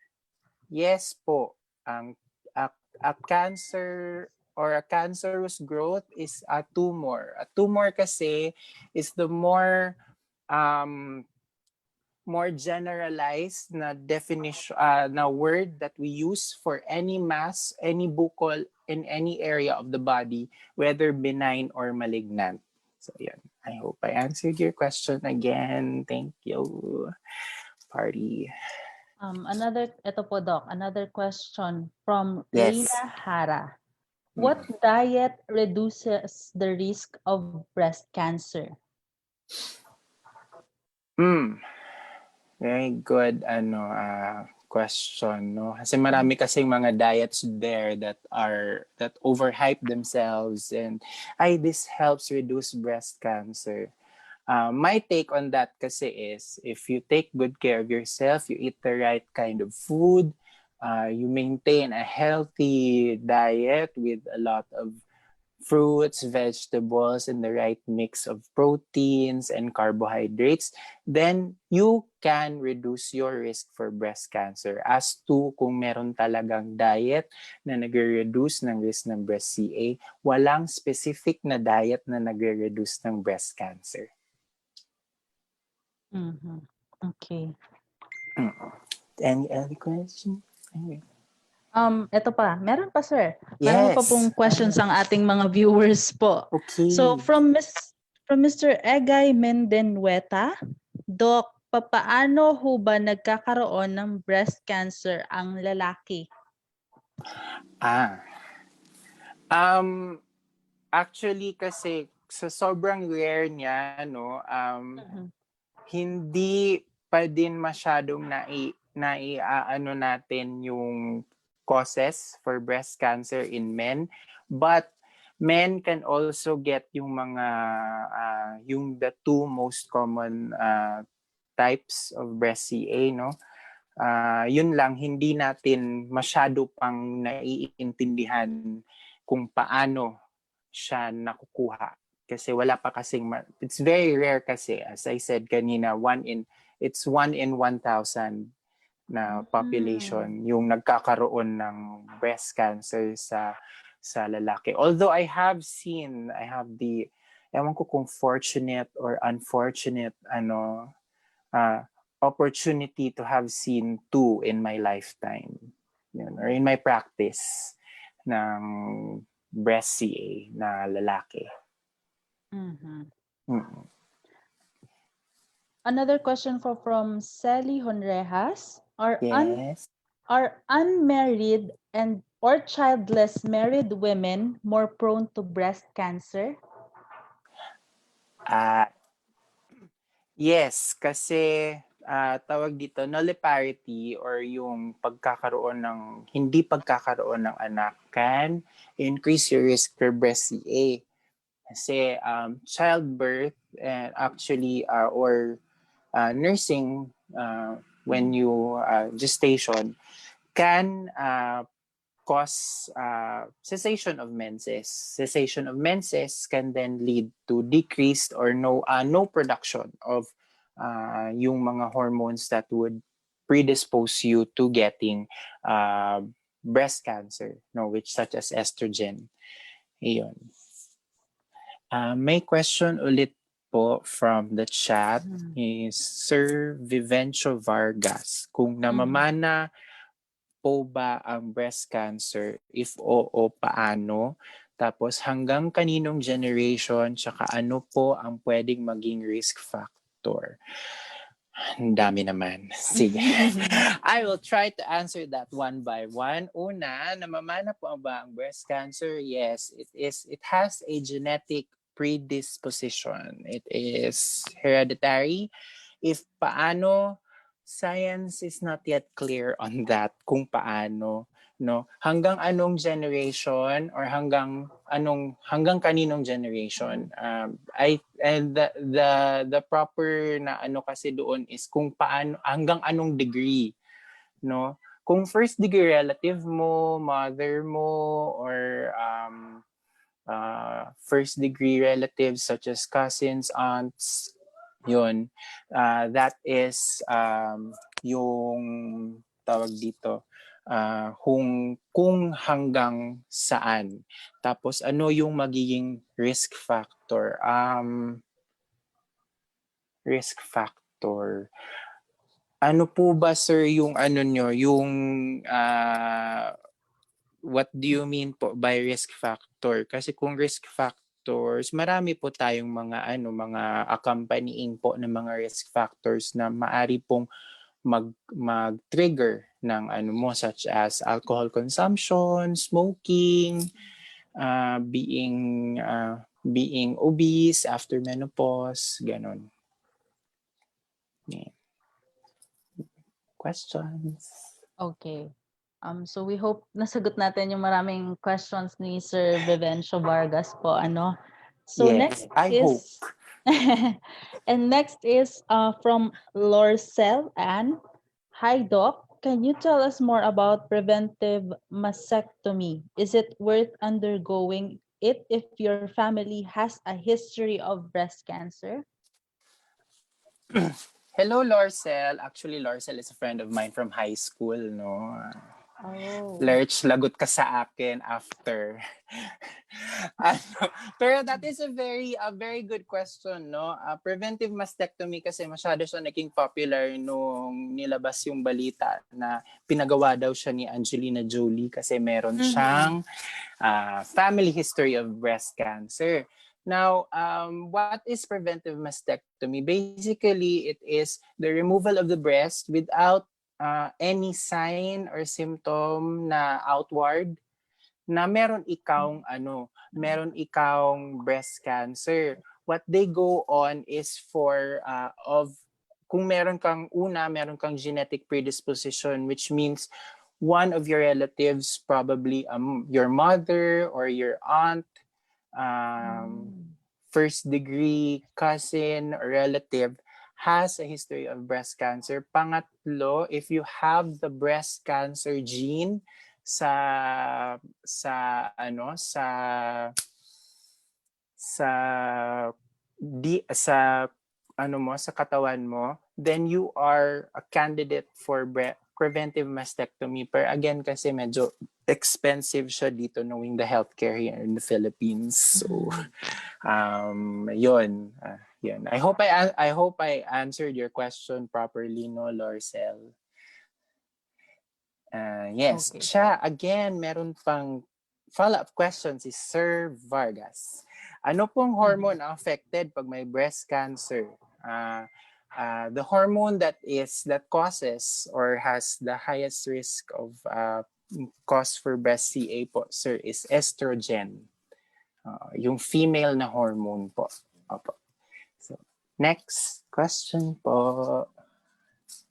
Yes po. A cancer or a cancerous growth is a tumor. A tumor kasi is the more generalized na definition, na word that we use for any mass, any bukol in any area of the body, whether benign or malignant. So, yan. I hope I answered your question again. Thank you. Party. Ito po, Doc, another question from Yes. Leila Hara. What diet reduces the risk of breast cancer? Very good question, no? Kasi marami kasing mga diets there that overhype themselves, and this helps reduce breast cancer. My take on that kasi is, if you take good care of yourself, you eat the right kind of food, you maintain a healthy diet with a lot of fruits, vegetables, and the right mix of proteins and carbohydrates, then you can reduce your risk for breast cancer. As to kung meron talagang diet na nagre-reduce ng risk ng breast CA, walang specific na diet na nagre-reduce ng breast cancer. Okay. Any other question? Ito pa. Meron pa, sir. Yes. Marami pa pong questions ang ating mga viewers po. Okay. So, from Mr. Egay Mendenweta, Doc, papaano ho ba nagkakaroon ng breast cancer ang lalaki? Actually, kasi sa sobrang rare niya, no, hindi pa din masyadong naiaano natin yung causes for breast cancer in men, but men can also get yung mga the two most common types of breast CA, no. Yun lang, hindi natin masyado pang naiintindihan kung paano siya nakukuha, kasi wala pa kasing it's very rare kasi, as I said kanina, it's 1 in 1,000 na population yung nagkakaroon ng breast cancer sa lalaki. Although I have the, ewan ko kung fortunate or unfortunate opportunity to have seen 2 in my lifetime, yun, or in my practice ng breast CA na lalaki. Another question from Sally Honrejas. Yes. Are unmarried or childless married women more prone to breast cancer? Yes, kasi tawag dito, nulliparity or yung hindi pagkakaroon ng anak can increase your risk for breast CA. Kasi childbirth and actually or nursing when you gestation can cause cessation of menses. Cessation of menses can then lead to decreased or no production of yung mga hormones that would predispose you to getting breast cancer, no, which such as estrogen. Iyon. May question ulit po from the chat is Sir Vivencio Vargas. Kung namamana po ba ang breast cancer? If oo, paano? Tapos hanggang kaninong generation, tsaka ano po ang pwedeng maging risk factor? Ang dami naman. Sige. I will try to answer that one by one. Una, namamana po ba ang breast cancer? Yes, it is. It has a genetic predisposition. It is hereditary. If paano, science is not yet clear on that kung paano, no, hanggang anong generation or hanggang kaninong generation. The proper na ano kasi doon is kung paano, hanggang anong degree, no. Kung first degree relative mo, mother mo, or first degree relatives such as cousins, aunts, yun, that is yung tawag dito, kung hanggang saan. Tapos ano yung magiging risk factor? Risk factor. Ano po ba, sir, yung ano nyo, yung what do you mean po by risk factor? Kasi kung risk factors, marami po tayong mga mga accompanying po ng mga risk factors na maari pong mag-trigger ng mo, such as alcohol consumption, smoking, being obese after menopause, ganon. Yeah. Questions? Okay. So we hope nasagot natin yung maraming questions ni Sir Vivencio Vargas po, ano. So yes, I hope. And next is from Lorcel Ann. Hi Doc, can you tell us more about preventive mastectomy? Is it worth undergoing it if your family has a history of breast cancer? Hello, Lorcel. Actually, Lorcel is a friend of mine from high school, no? Oh. Lerch, lagot ka sa akin after. Pero that is a very good question, no? Preventive mastectomy kasi masyado siya naging popular nung nilabas yung balita na pinagawa daw siya ni Angelina Jolie kasi meron siyang family history of breast cancer. Now, what is preventive mastectomy? Basically, it is the removal of the breast without any sign or symptom na outward na meron ikawng breast cancer. What they go on is for kung meron kang genetic predisposition, which means one of your relatives, probably your mother or your aunt, first degree cousin or relative, has a history of breast cancer. Pangatlo, if you have the breast cancer gene sa katawan mo, then you are a candidate for preventive mastectomy. Pero again, kasi medyo expensive siya dito, knowing the healthcare here in the Philippines. So, yun. I hope I answered your question properly, no, Lorcel? Yes. Okay. Siya, again, meron pang follow-up question si Sir Vargas. Ano pong hormone affected pag may breast cancer? The hormone that causes or has the highest risk of cause for breast CA po, sir, is estrogen. Yung female na hormone po. Opo. So, next question po.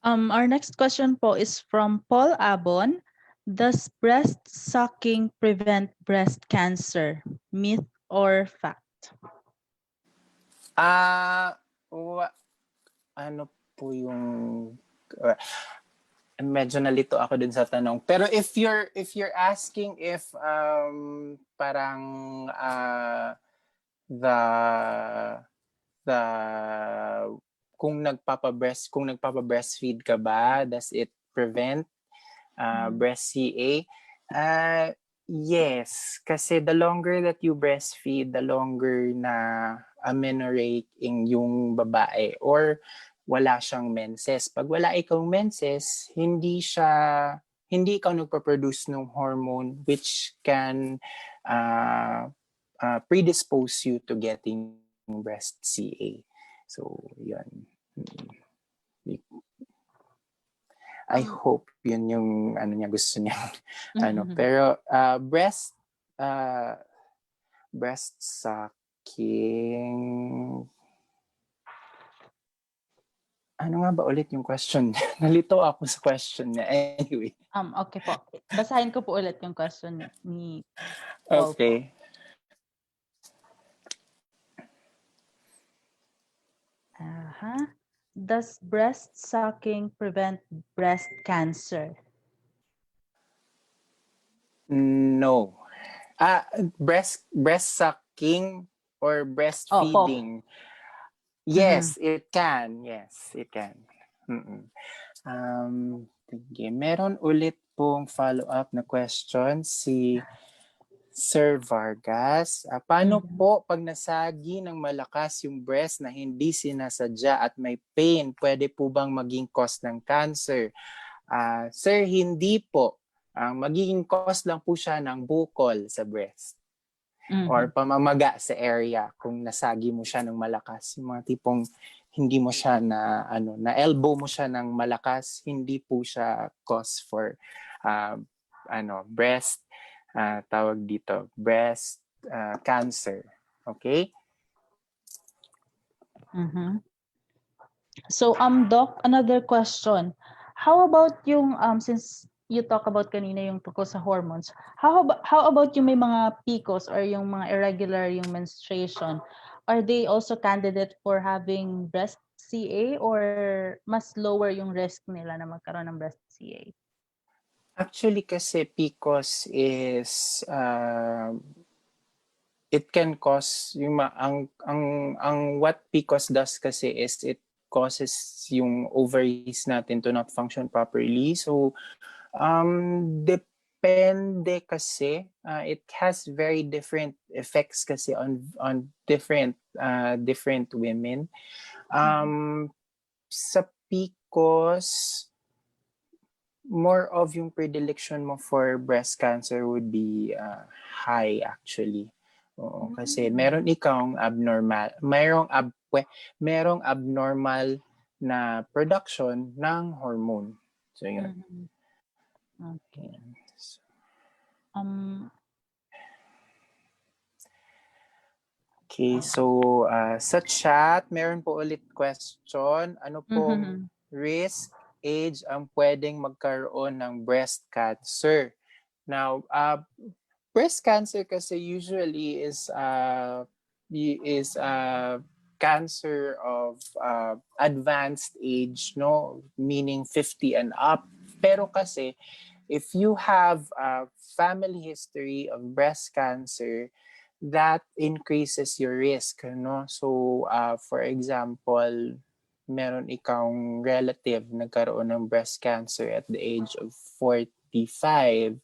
Our next question po is from Paul Abon. Does breast sucking prevent breast cancer? Myth or fact? Ano po yung medyo nalito ako dun sa tanong. Pero if you're asking if parang the the kung nagpapa-breastfeed ka ba, does it prevent breast CA? Yes, kasi the longer that you breastfeed, the longer na amenorrheic yung babae or wala siyang menses. Pag wala ikang menses, hindi ikaw nagpa-produce ng hormone which can predispose you to getting breast CA. So, yun. I hope yun yung niya gusto niya. Pero breast sucking. Ano nga ba ulit yung question? Nalito ako sa question niya. Anyway. Okay po. Basahin ko po ulit yung question ni Paul. Okay. Does breast sucking prevent breast cancer? No. Breast sucking or breastfeeding. Yes, it can. Yes, it can. Sige. Meron ulit pong follow-up na question si Sir Vargas. Paano po pag nasagi ng malakas yung breast na hindi sinasadya at may pain, pwede po bang maging cause ng cancer? Sir, hindi po. Magiging cause lang po siya ng bukol sa breast. Or pamamaga sa area kung nasagi mo siya ng malakas. Yung mga tipong hindi mo siya na elbow mo siya ng malakas, hindi po siya cause for breast tawag dito, breast cancer. Okay? So, Doc, another question. How about yung, since you talk about kanina yung tungkol sa hormones, how about yung may mga PCOS or yung mga irregular yung menstruation? Are they also candidate for having breast CA or mas lower yung risk nila na magkaroon ng breast CA? Actually, kasi PCOS is it can cause yung ang what PCOS does kasi is it causes yung ovaries natin to not function properly. So depende kasi it has very different effects kasi on different women. Sa PCOS, more of yung predilection mo for breast cancer would be high actually. Oo, kasi merong abnormal na production ng hormone. So yun. Okay. Okay, so sa chat, meron po ulit question. Ano pong risk, age ang pwedeng magkaroon ng breast cancer? Now, breast cancer kasi usually is cancer of advanced age, no, meaning 50 and up. Pero kasi if you have a family history of breast cancer, that increases your risk, no? So for example, meron ikang relative nagkaroon ng breast cancer at the age of 45,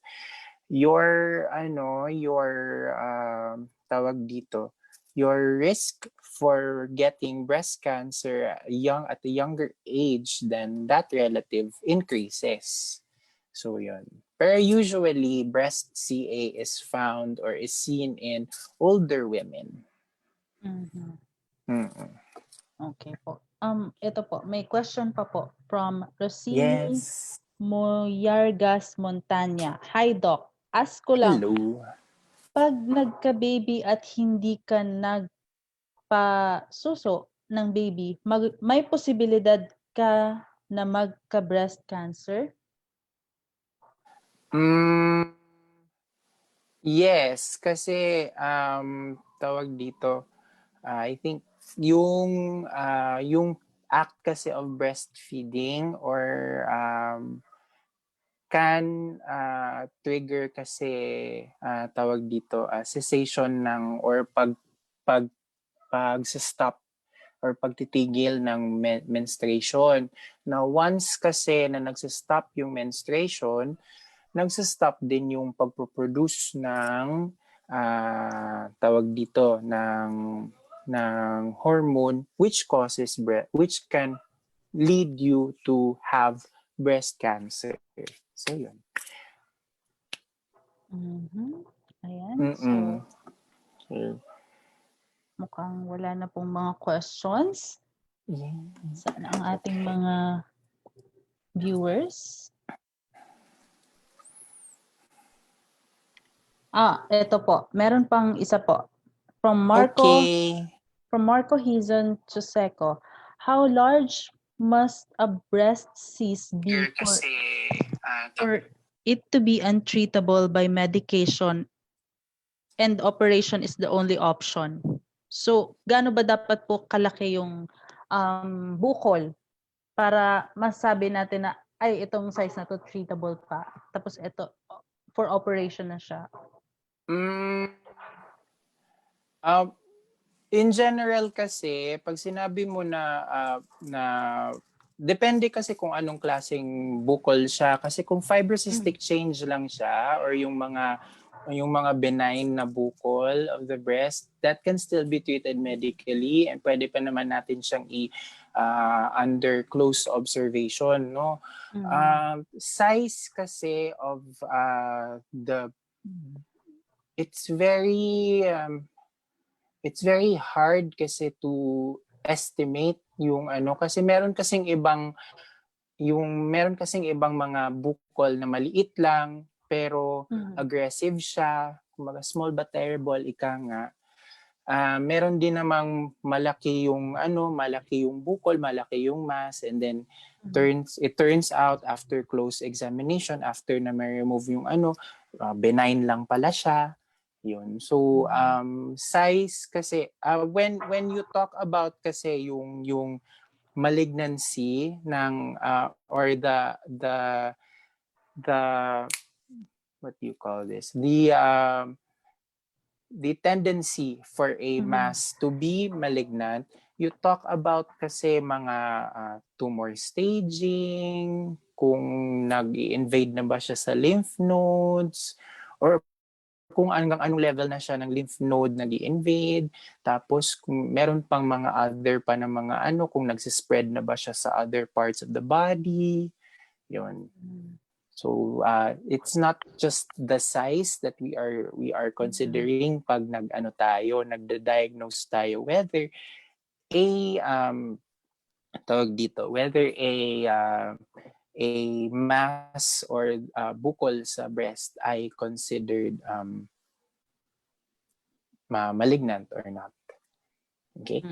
your tawag dito, your risk for getting breast cancer at a younger age than that relative increases. So yun. Pero usually breast CA is found or is seen in older women. Okay po. Ito po, may question pa po from Rosini Moyargas Montanya. Hi Doc, ask ko lang. Hello. Pag nagka-baby at hindi ka nagpasuso ng baby, may posibilidad ka na magka-breast cancer? Yes, kasi tawag dito, I think yung act kasi of breastfeeding or can trigger kasi tawag dito cessation ng or pag-stop or pagtitigil ng menstruation. Now, once kasi na nagsistop yung menstruation, nagsistop din yung pagproduce ng tawag dito ng hormone which can lead you to have breast cancer. So, yun. Ayan. Mm-mm. So, mukhang wala na pong mga questions. Saan ang ating mga viewers? Ito po. Meron pang isa po. From Marco Hizon Chuseko. How large must a breast cyst be for it to be untreatable by medication and operation is the only option? So, gaano ba dapat po kalaki yung bukol para masabi natin na ay itong size na to treatable pa. Tapos ito for operation na siya. In general kasi, pag sinabi mo na depende kasi kung anong klaseng bukol siya. Kasi kung fibrocystic change lang siya or yung mga benign na bukol of the breast, that can still be treated medically and pwede pa naman natin siyang under close observation, no? Size kasi of it's very hard kasi to estimate yung kasi meron kasing ibang mga bukol na maliit lang pero aggressive siya, kumbaga small but terrible, ika nga. Meron din namang malaki yung bukol, malaki yung mass, and then it turns out after close examination, after na ma-remove yung benign lang pala siya. Yun. So size kasi when you talk about kasi yung malignancy ng or the what do you call this? The tendency for a mass to be malignant, you talk about kasi mga tumor staging, kung nag-invade na ba siya sa lymph nodes, or kung hanggang anong level na siya ng lymph node nag-i-invade, tapos kung meron pang mga other pa na mga kung nagsispread na ba siya sa other parts of the body, yun. So it's not just the size that we are considering pag nagda-diagnose tayo whether a mass or bukol sa breast ay considered malignant or not. Okay?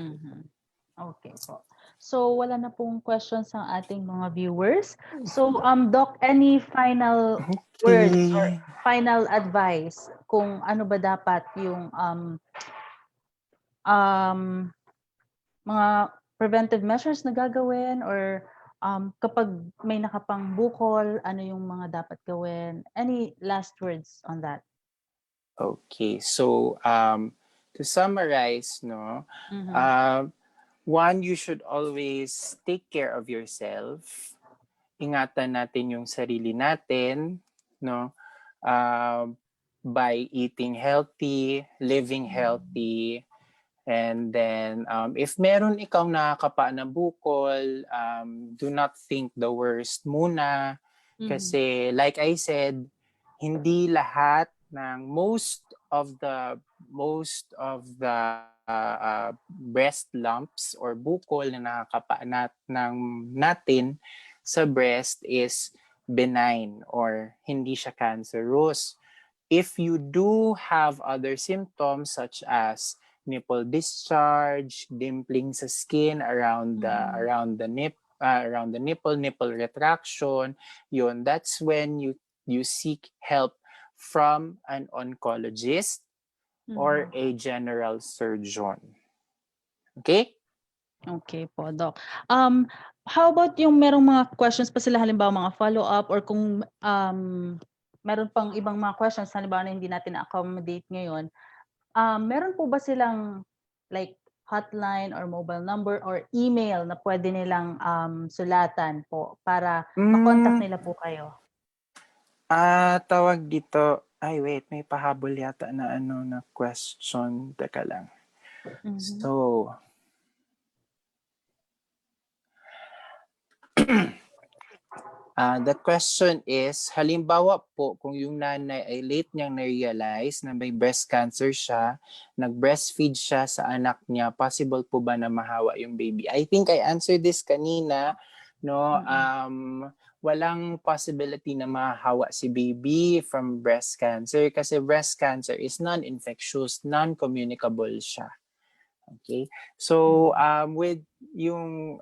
Okay po. So wala na pong questions ang ating mga viewers. So Doc, any final words or final advice kung ano ba dapat yung mga preventive measures na gagawin, or kapag may nakapang bukol, ano yung mga dapat gawin? Any last words on that? Okay, so to summarize, no, one, you should always take care of yourself. Ingatan natin yung sarili natin, no, by eating healthy, living healthy, and then if meron ikaw nakakapa na bukol, do not think the worst muna. Kasi like I said, hindi lahat ng most of the breast lumps or bukol na nakakapa natin sa breast is benign or hindi siya cancerous. If you do have other symptoms such as nipple discharge, dimpling sa skin around the nipple retraction, yun, that's when you seek help from an oncologist or a general surgeon. Okay? Okay po, Doc. How about yung merong mga questions pa sila, halimbawa mga follow-up, or kung meron pang ibang mga questions, halimbawa na hindi natin na-accommodate ngayon, meron po ba silang like hotline or mobile number or email na pwede nilang sulatan po para makontak nila po kayo? Tawag dito, ay wait, may pahabol yata na na question. Teka lang. So, the question is, halimbawa po, kung yung nanay ay late niyang na-realize na may breast cancer siya, nag-breastfeed siya sa anak niya, possible po ba na mahawa yung baby? I think I answered this kanina, no? Walang possibility na mahawa si baby from breast cancer kasi breast cancer is non-infectious, non-communicable siya. Okay? So, with yung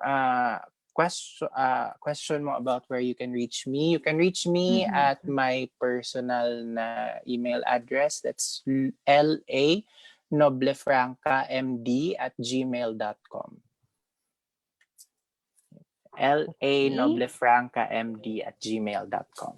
question mo about where you can reach me at my personal na email address. That's 𝐿𝑎NoblefrancaMD@gmail.com. 𝐿𝑎NoblefrancaMD@gmail.com.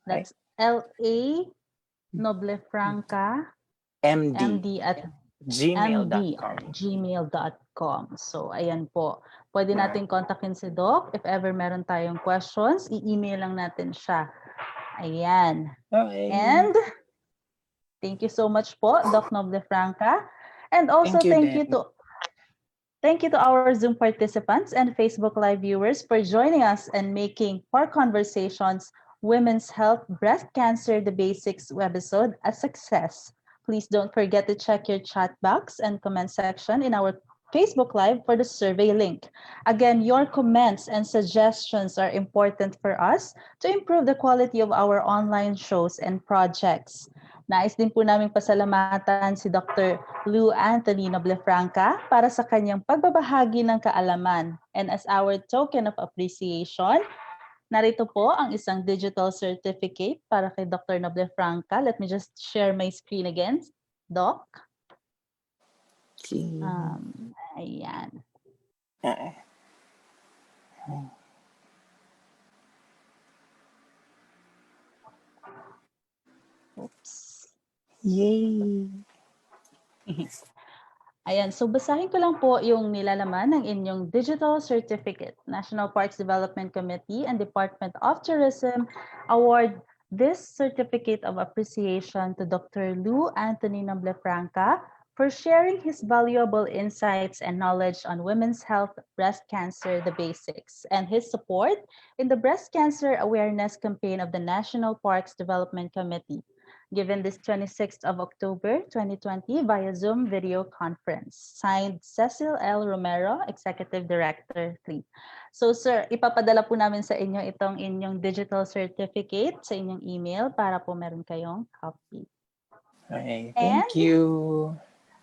That's 𝐿𝑎NoblefrancaMD@gmail.com. So, ayan po. Pwede natin kontakin si Doc. If ever meron tayong questions, i-email lang natin siya. Ayan. Okay. And thank you so much po, Doc Noblefranca. And also thank you to our Zoom participants and Facebook Live viewers for joining us and making Par Conversations Women's Health Breast Cancer The Basics webisode a success. Please don't forget to check your chat box and comment section in our Facebook Live for the survey link. Again, your comments and suggestions are important for us to improve the quality of our online shows and projects. Nais din po namin pasalamatan si Dr. Lou Anthony Noblefranca para sa kanyang pagbabahagi ng kaalaman. And as our token of appreciation, narito po ang isang digital certificate para kay Dr. Noblefranca. Let me just share my screen again. Doc? Okay. Ayan. Oops. Yay! Ayan, so basahin ko lang po yung nilalaman ng inyong digital certificate. National Parks Development Committee and Department of Tourism award this certificate of appreciation to Dr. Lou Anthony Noblefranca for sharing his valuable insights and knowledge on women's health, breast cancer, the basics, and his support in the breast cancer awareness campaign of the National Parks Development Committee, given this 26th of October, 2020 via Zoom video conference. Signed, Cecil L. Romero, Executive Director 3. So sir, ipapadala po namin sa inyo itong inyong digital certificate sa inyong email para po meron kayong copy. Okay, thank you.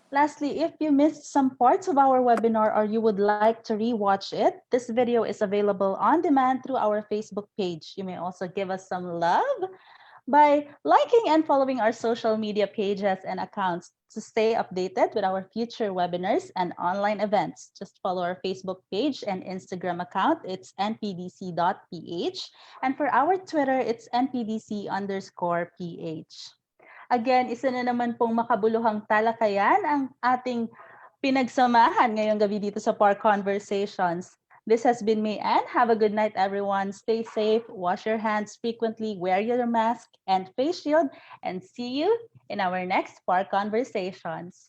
Lastly, if you missed some parts of our webinar or you would like to rewatch it, this video is available on demand through our Facebook page. You may also give us some love by liking and following our social media pages and accounts to stay updated with our future webinars and online events. Just follow our Facebook page and Instagram account. It's npdc.ph. And for our Twitter, it's npdc_ph. Again, isa na naman pong makabuluhang talakayan ang ating pinagsamahan ngayong gabi dito sa Par Conversations. This has been 𝐸_Ann. Have a good night, everyone. Stay safe, wash your hands frequently, wear your mask and face shield, and see you in our next Par Conversations.